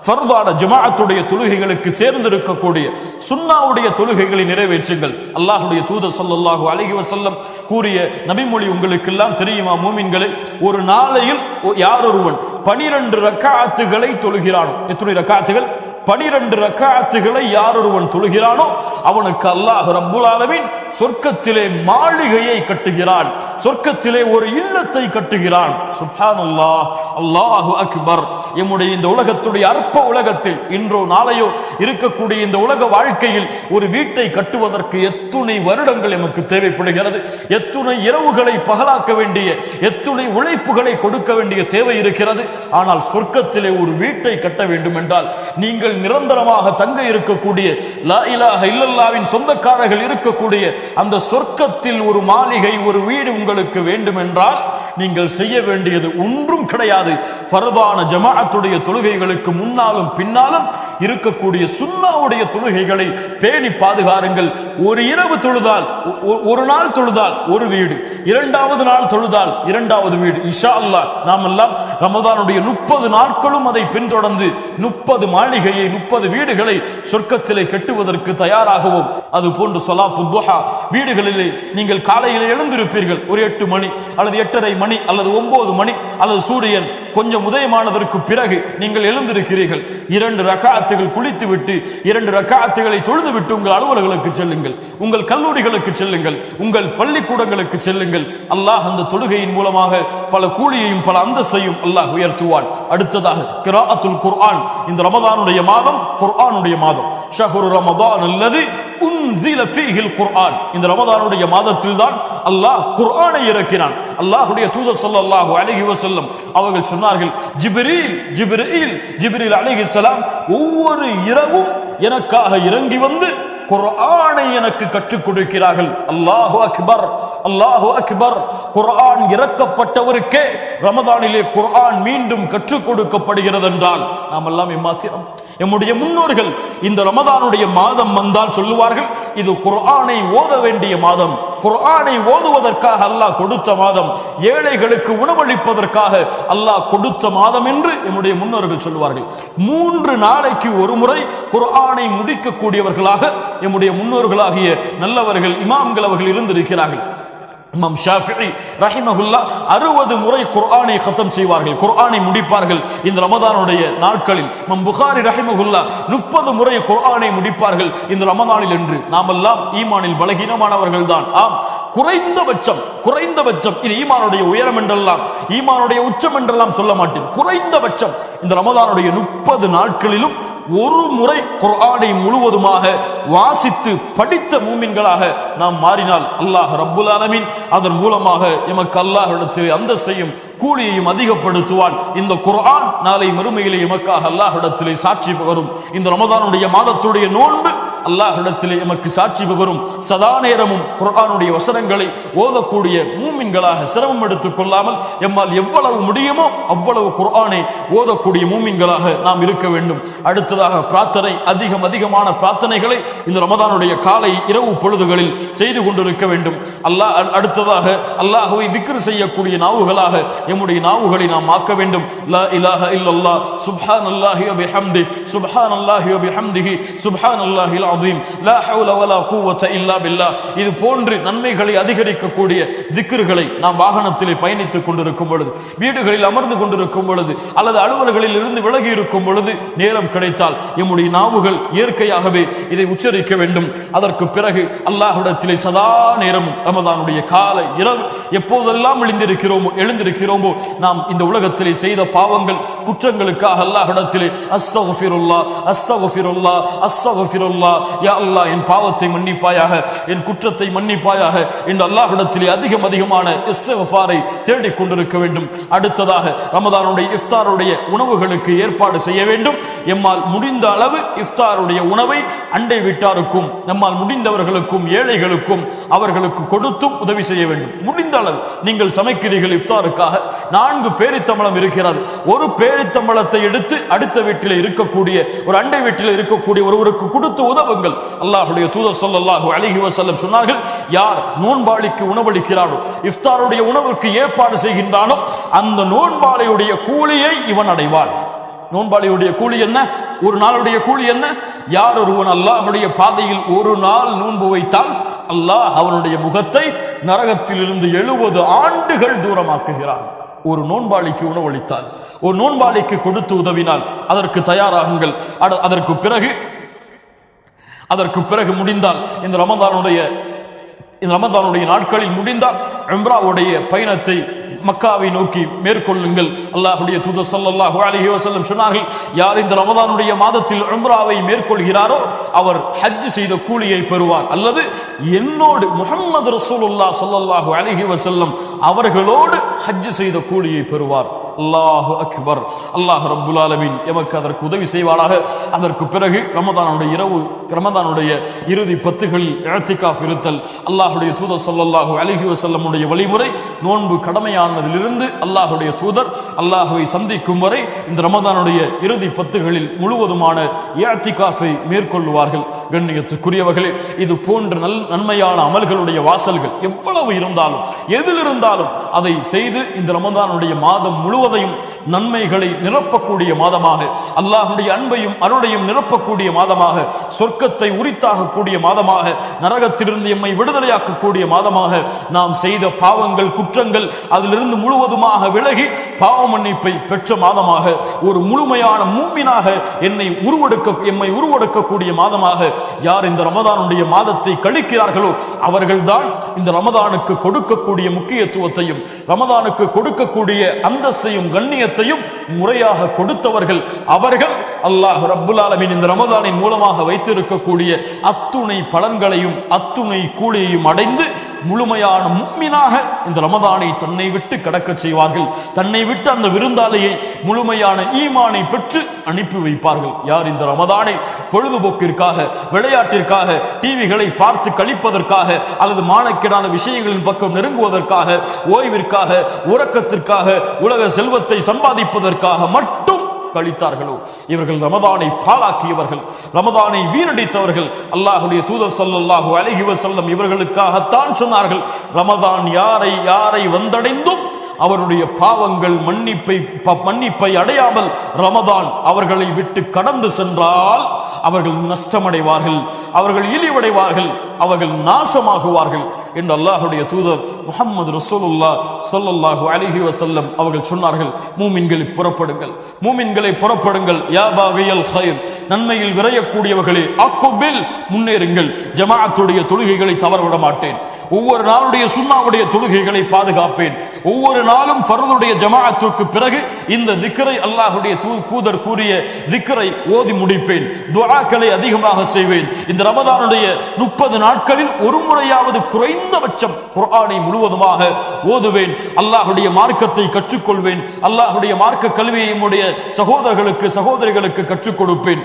ஃபர்தான ஜமாஅத்துடைய தொழுகைகளுக்கு சேர்ந்திருக்கக்கூடிய சுன்னாவுடைய தொழுகைகளை நிறைவேற்றுங்கள். அல்லாஹ்வுடைய தூதர் ஸல்லல்லாஹு அலைஹி வஸல்லம் கூறிய நபிமொழி உங்களுக்கு எல்லாம் தெரியுமா மூமின்களே? ஒரு நாளையில் யாரொருவன் 12 ரக்காத்துகளை தொழுகிறானோ, எத்தனை ரக்காத்துகள்? 12 ரக்காத்துகளை யாரொருவன் தொழுகிறானோ அவனுக்கு அல்லாஹ் ரப்புல் ஆலமீன் சொர்க்கத்திலே மாளிகையை கட்டுகிறான், சொர்க்கத்திலே ஒரு இல்லத்தை கட்டுகிறான். சுப்ஹானல்லாஹ், அல்லாஹு அக்பர். எம்முடைய இந்த உலகத்துடைய அற்ப உலகத்தில் இன்றோ நாளையோ இருக்கக்கூடிய இந்த உலக வாழ்க்கையில் ஒரு வீட்டை கட்டுவதற்கு எத்துணை வருடங்கள் எமக்கு தேவைப்படுகிறது, எத்துணை இரவுகளை பகலாக்க வேண்டிய, எத்துணை உழைப்புகளை கொடுக்க வேண்டிய தேவை இருக்கிறது. ஆனால் சொர்க்கத்திலே ஒரு வீட்டை கட்ட வேண்டும் என்றால் நீங்கள் நிரந்தரமாக தங்க இருக்கக்கூடிய லா இலாஹ இல்லல்லாஹ்வின் சொந்தக்காரர்கள் இருக்கக்கூடிய அந்த சொர்க்கத்தில் ஒரு மாளிகை, ஒரு வீடு உங்களுக்கு வேண்டும் என்றால் நீங்கள் செய்ய வேண்டியது ஒன்றும் கிடையாது. ஃபர்தான ஜமாஅத்துடைய தொழுகைகளுக்கு முன்னாலும் பின்னாலும் இருக்கக்கூடிய சுன்னாவுடைய தொழுகைகளை பேணி பாதுகாருங்கள். ஒரு இரவு தொழுதால், ஒரு நாள் தொழுதால் ஒரு வீடு, 2வது நாள் தொழுதால் 2வது வீடு. இன்ஷா அல்லாஹ் நாம் எல்லாம் ரமதானுடைய 30 நாட்களும் அதை பின்தொடர்ந்து 30 மாளிகையை, 30 வீடுகளை சொர்க்கத்திலே கட்டுவதற்கு தயாராகவும், அது போன்று ஸலாத்து துஹா வீடுகளிலே நீங்கள் காலையிலே எழுந்திருப்பீர்கள், ஒரு 8 மணி அல்லது 8:30 மணி அல்லது 9 மணி அல்லது சூரியன் கொஞ்சம் உதயமானதற்கு பிறகு நீங்கள் எழுந்திருக்கிறீர்கள். 2 ரக்காத்துகள் குளித்து விட்டு 2 ரக்காத்துகளை தொழுது விட்டு உங்கள் அலுவலர்களுக்கு செல்லுங்கள், உங்கள் கல்லூரிகளுக்கு செல்லுங்கள், உங்கள் பள்ளிக்கூடங்களுக்கு செல்லுங்கள். அல்லாஹ் அந்த தொழுகையின் மூலமாக பல கூலியையும் பல அந்தஸ்தையும் அல்லாஹ் உயர்த்துவான். அடுத்ததாக கிராஅத்துல் குர்ஆன். இந்த ரமதானுடைய மாதம் குர்ஆனுடைய மாதம். ஷஹ்ரு ரமதான் அல்லது உன்ஸில ஃபீஹில் குர்ஆன். இந்த ரமதானுடைய மாதத்தில் தான் அல்லாஹ் குர்ஆனை இறக்கினான். அல்லாஹ்வுடைய தூதர் ஸல்லல்லாஹு அலைஹி வஸல்லம் அவர்கள் சொன்னார்கள், ஜிப்ரீல் அலைஹிஸ்ஸலாம் ஒவ்வொரு இரவும் எனக்காக இறங்கி வந்து குர்ஆனை எனக்கு கற்றுக் கொடுக்கிறார்கள். அல்லாஹு அக்பர். அல்லாஹு அக்பர். குர்ஆன் இறக்கப்பட்டவருக்கே ரமதானிலே குர்ஆன் மீண்டும் கற்றுக் கொடுக்கப்படுகிறது என்றால் நாம் எல்லாம் எம்மாத்திரம். நம்முடைய முன்னோர்கள் இந்த ரமதானுடைய மாதம் வந்தால் சொல்லுவார்கள், இது குர்ஆனை ஓத வேண்டிய மாதம், குர்ஆனை ஓதுவதற்காக அல்லாஹ் கொடுத்த மாதம், ஏழைகளுக்கு உணவளிப்பதற்காக அல்லாஹ் கொடுத்த மாதம் என்று நம்முடைய முன்னோர்கள் சொல்லுவார்கள். 3 நாளைக்கு ஒரு முறை குர்ஆனை முடிக்கக்கூடியவர்களாக நம்முடைய முன்னோர்களாகிய நல்லவர்கள் இமாம்கள் அவர்கள் இருந்திருக்கிறார்கள். இமாம் ஷாஃபிஈ ரஹிமஹுல்லாஹ் 60 முறை குர்ஆனை ഖതம் செய்வார்கள், குர்ஆனை முடிப்பார்கள் இந்த ரமதானுடைய நாட்களில். இமாம் புகாரி ரஹிமஹுல்லாஹ் 30 முறை குர்ஆனை முடிப்பார்கள் இந்த ரமதானில் என்று. நாமெல்லாம் ஈமானில் பலகீனமானவர்கள் தான். ஆம், குறைந்தபட்சம் இது ஈமானுடைய உயரம் என்றெல்லாம், ஈமானுடைய உச்சம் என்றெல்லாம் சொல்ல மாட்டேன். குறைந்தபட்சம் இந்த ரமதானுடைய 30 நாட்களிலும் ஒரு முறை குர்ஆனை முழுவதுமாக வாசித்து படித்த மூமின்களாக நாம் மாறினால் அல்லாஹ் ரப்புல் ஆலமீன் அதன் மூலமாக எமக்கு அல்லாஹ்விடத்தில் அந்தஸ்தையும் கூலியையும் அதிகப்படுத்துவான். இந்த குர்ஆன் நாளை மறுமையிலே எமக்காக அல்லாஹ்விடத்திலே சாட்சி பகரும். இந்த ரமதானுடைய மாதத்துடைய நோன்பு அல்லாஹ்விடத்திலே எமக்கு சாட்சி பகரும். சதா நேரமும் குர்ஆனுடைய வசனங்களை ஓதக்கூடிய மூமின்களாக சிரமம் எடுத்துக் கொள்ளாமல் எம்மால் எவ்வளவு முடியுமோ அவ்வளவு குர்ஆனை ஓதக்கூடிய மூமின்களாக நாம் இருக்க வேண்டும். அடுத்ததாக பிரார்த்தனை, அதிகமான பிரார்த்தனைகளை இந்த ரமதானுடைய காலை இரவு பொழுதுகளில் செய்து கொண்டிருக்க வேண்டும். அடுத்ததாக அல்லாஹ்வை திக்ர் செய்யக்கூடிய நாவுகளாக எம்முடைய நாவுகளை நாம் ஆக்க வேண்டும். லா இலாஹ இல்லல்லாஹ் சுப்ஹானல்லாஹி வ பிஹம்தி சுப்ஹானல்லாஹி வ பிஹம்திஹி சுப்ஹானல்லாஹில் அஸீம் லா ஹவுல வலா குவத இல்லா பில்லாஹ். இது போன்று நன்மைகளை அதிகரிக்கக்கூடிய திக்ர்களை நாம் வாகனத்திலே பயணித்துக் கொண்டிருக்கும் பொழுது, வீடுகளில் அமர்ந்து கொண்டிருக்கும் பொழுது, அல்லது அலுவல்களில் இருந்து விலகி இருக்கும் பொழுது நேரம் கிடைத்தால் எம்முடைய நாவுகள் இயற்கையாகவே இதை உச்சரிக்க வேண்டும். அதற்கு பிறகு அல்லாஹ்விடத்திலே சதா நேரமும் ரமதானுடைய காலை இரவு எப்போதெல்லாம் எழுந்திருக்கிறோமோ நாம் இந்த உலகத்திலே செய்த பாவங்கள் குற்றங்களுக்காக அல்லாஹ்விடத்திலே அஸ்தக்ஃபிருல்லாஹ் அஸ்தக்ஃபிருல்லாஹ் அஸ்தக்ஃபிருல்லாஹ், யா அல்லாஹ் என் பாவத்தை மன்னிப்பாயாக, என் குற்றத்தை மன்னிப்பாயாக என்று அல்லாஹ்விடத்திலே அதிகமான இஸ்திக்ஃபாரை தேடிக் கொண்டிருக்க வேண்டும். அடுத்ததாக ரமதானுடைய இஃப்தாருடைய உணவுகளுக்கு ஏற்பாடு செய்ய வேண்டும். எம்மால் முடிந்த அளவு இஃப்தாருடைய உணவை அண்டை வீட்டாருக்கும் நம்மால் முடிந்தவர்களுக்கும் ஏழைகளுக்கும் அவர்களுக்கு கொடுத்தும் உதவி செய்ய வேண்டும். முடிந்த அளவு நீங்கள் சமைக்கிறீர்கள் இஃப்தாருக்காக, 4 பேரித்தம்பளம் இருக்கிறது, ஒரு பேரித்தம்பளத்தை எடுத்து அடுத்த வீட்டில் இருக்கக்கூடிய ஒரு அண்டை வீட்டில் இருக்கக்கூடிய ஒருவருக்கு கொடுத்து உதவுங்கள். அல்லாஹ்வுடைய தூதர் ஸல்லல்லாஹு அலைஹி வஸல்லம் சொன்னார்கள், யார் நோன்பாளிக்கு உணவளிக்கிறானோ, இஃப்தாருடைய உணவுக்கு ஏற்பாடு செய்கின்றானோ அந்த நோன்பாளியுடைய கூலியை இவன் அடைவான். நோன்பாளியுடைய கூலி என்ன? ஒரு நாளுடைய கூலி என்ன? யார் ஒருவன் அல்லாஹ்வுடைய பாதையில் ஒரு நாள் நோன்பு வைத்தால் அல்லாஹ் அவனுடைய முகத்தை நரகத்தில் இருந்து 70 ஆண்டுகள் தூரமாக்குகிறான். ஒரு நோன்பாளிக்கு உணவளித்தால், ஒரு நோன்பாளிக்கு கொடுத்து உதவினால் அதற்கு தயாராகுங்கள். அதற்கு பிறகு முடிந்தால் இந்த ரமதானுடைய நாட்களில் முடிந்தால் உம்ராவுடைய பயணத்தை மக்காவை நோக்கி மேற்கொள்ளுங்கள். அல்லாஹ்வுடைய தூதர் ஸல்லல்லாஹு அலைஹி வஸல்லம் சொன்னார்கள், யார் இந்த ரமதானுடைய மாதத்தில் உம்ராவை மேற்கொள்கிறாரோ அவர் ஹஜ் செய்த கூலியை பெறுவார், அல்லது என்னோடு முஹம்மது ரசூலுல்லாஹ் ஸல்லல்லாஹு அலைஹி வஸல்லம் அவர்களோடு ஹஜ் செய்த கூலியை பெறுவார். அல்லாஹு அக்பர். அல்லாஹ் ரப்புல் ஆலமீன் எமக்கு அதற்கு உதவி செய்வானாக. அதற்கு பிறகு ரமதானுடைய இறுதி 10களில் இஅ்திகாஃப் இருத்தல். அல்லாஹ்வுடைய தூதர் ஸல்லல்லாஹு அலைஹி வஸல்லமுடைய வழிமுறை, நோன்பு கடமையானதிலிருந்து அல்லாஹ்வுடைய தூதர் அல்லாஹ்வை சந்திக்கும் வரை இந்த ரமதானுடைய இறுதி 10களில் முழுவதுமான இஅ்திகாஃபை மேற்கொள்வார்கள். கண்ணியத்துக்குரியவர்களே, இது போன்ற நன்மையான அமல்களுடைய வாசல்கள் எவ்வளவு இருந்தாலும், எதில் இருந்தாலும் அதை செய்து இந்த ரமதானுடைய மாதம் முழுவதையும் நன்மைகளை நிரப்பக்கூடிய மாதமாக, அல்லாஹ்வுடைய அன்பையும் அருளையும் நிரப்பக்கூடிய மாதமாக, சொர்க்கத்தை உரித்தாகக்கூடிய மாதமாக, நரகத்திலிருந்து எம்மை விடுதலையாக்கக்கூடிய மாதமாக, நாம் செய்த பாவங்கள் குற்றங்கள் அதிலிருந்து முழுவதுமாக விலகி பாவ மன்னிப்பை பெற்ற மாதமாக, ஒரு முழுமையான மூமினாக எம்மை உருவெடுக்கக்கூடிய மாதமாக யார் இந்த ரமதானுடைய மாதத்தை கழிக்கிறார்களோ அவர்கள்தான் இந்த ரமதானுக்கு கொடுக்கக்கூடிய முக்கியத்துவத்தையும் ரமதானுக்கு கொடுக்கக்கூடிய அந்தஸ்தையும் கண்ணியத்தையும் முறையாக கொடுத்தவர்கள். அவர்கள் அல்லாஹ் ரப்புல் ஆலமீன் இந்த ரமதானின் மூலமாக வைத்திருக்கக்கூடிய அத்துணை பலன்களையும் அத்துணை கூலியையும் அடைந்து முழுமையான முஃமினாக இந்த ரமதானை தன்னை விட்டு கடக்கச் செய்வார்கள். தன்னை விட்டு அந்த விருந்தாளியை முழுமையான ஈமானை பெற்று அனுப்பி வைப்பார்கள். யார் இந்த ரமதானை பொழுதுபோக்கிற்காக, விளையாட்டிற்காக, டிவிகளை பார்த்து கழிப்பதற்காக அல்லது மானக்கேடான விஷயங்களின் பக்கம் நெருங்குவதற்காக, ஓய்விற்காக, உறக்கத்திற்காக, உலக செல்வத்தை சம்பாதிப்பதற்காக மட்டும் கழித்தார்களோ இவர்கள் ரமதானை பாழாக்கியவர்கள், ரமதானை வீணடித்தவர்கள். அல்லாஹ்வுடைய தூதர் ஸல்லல்லாஹு அலைஹி வஸல்லம் இவர்களுக்காகத்தான் சொன்னார்கள், ரமதான் யாரை வந்தடைந்தும் அவருடைய பாவங்கள் மன்னிப்பை அடையாமல் ரமதான் அவர்களை விட்டு கடந்து சென்றால் அவர்கள் நஷ்டமடைவார்கள், அவர்கள் இழிவடைவார்கள், அவர்கள் நாசமாகுவார்கள் என்று அல்லாஹ்வுடைய தூதர் முஹம்மது ரசூலுல்லாஹ் ஸல்லல்லாஹு அலைஹி வஸல்லம் அவர்கள் சொன்னார்கள். மூமின்களை புறப்படுங்கள், யா பாகியல் கைர், நன்மையில் விரையக்கூடியவர்களே, அக்குபில், முன்னேறுங்கள், ஜமாஅத்துடைய தொழுகைகளை தவறவிட மாட்டேன், ஒவ்வொரு நாளுடைய சுன்னாவுடைய தொழுகைகளை பாதுகாப்பேன், ஒவ்வொரு நாளும் ஃபர்துடைய ஜமாஅத்துக்கு பிறகு இந்த திக்ரை, அல்லாஹ்வுடைய தூதர் கூறிய திக்ரை ஓதி முடிப்பேன், துஆக்களை அதிகமாக செய்வேன். இந்த ரமதானுடைய 30 நாட்களில் ஒரு முறையாவது குறைந்தபட்சம் குர்ஆனை முழுவதுமாக ஓதுவேன், அல்லாஹ்வுடைய மார்க்கத்தை கற்றுக்கொள்வேன், அல்லாஹ்வுடைய மார்க்க கல்வியை நம்முடைய சகோதரிகளுக்கு கற்றுக் கொடுப்பேன்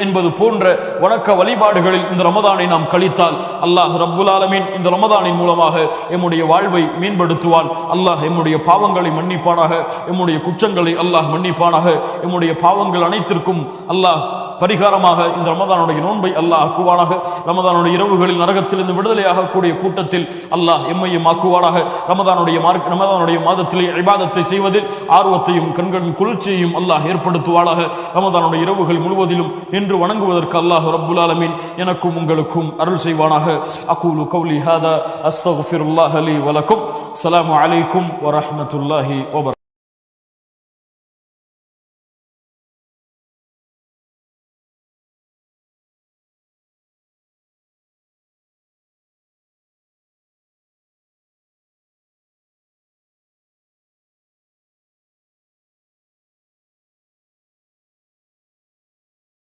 என்பது போன்ற வணக்க வழிபாடுகளில் இந்த ரமதானை நாம் கழித்தால் அல்லாஹ் ரப்புல் ஆலமீன் இந்த ரமதானின் மூலமாக எம்முடைய வாழ்வை மேம்படுத்துவான். அல்லாஹ் எம்முடைய பாவங்களை மன்னிப்பானாக, எம்முடைய குற்றங்களை அல்லாஹ் மன்னிப்பானாக, எம்முடைய பாவங்கள் அனைத்திற்கும் அல்லாஹ் பரிகாரமாக இந்த ரமதானுடைய நோன்பை அல்லாஹ் ஆக்குவானாக. ரமதானுடைய இரவுகளில் நரகத்திலிருந்து விடுதலையாக கூடிய கூட்டத்தில் அல்லாஹ் எம்மையும் ஆக்குவானாக. ரமதானுடைய மாதத்திலே இபாதத்தை செய்வதில் ஆர்வத்தையும் கண்களின் குளிர்ச்சியையும் அல்லாஹ் ஏற்படுத்துவானாக. ரமதானுடைய இரவுகள் முழுவதிலும் நின்று வணங்குவதற்கு அல்லாஹ் ரப்புல் ஆலமீன் எனக்கும் உங்களுக்கும் அருள் செய்வானாக. அகூலு கௌலி ஹாதா அஸ்தக்ஃபிருல்லாஹ லீ வ லக்கும். ஸலாமு அலைக்கும் வ ரஹ்மத்துல்லாஹி வ பரகாத்துஹு.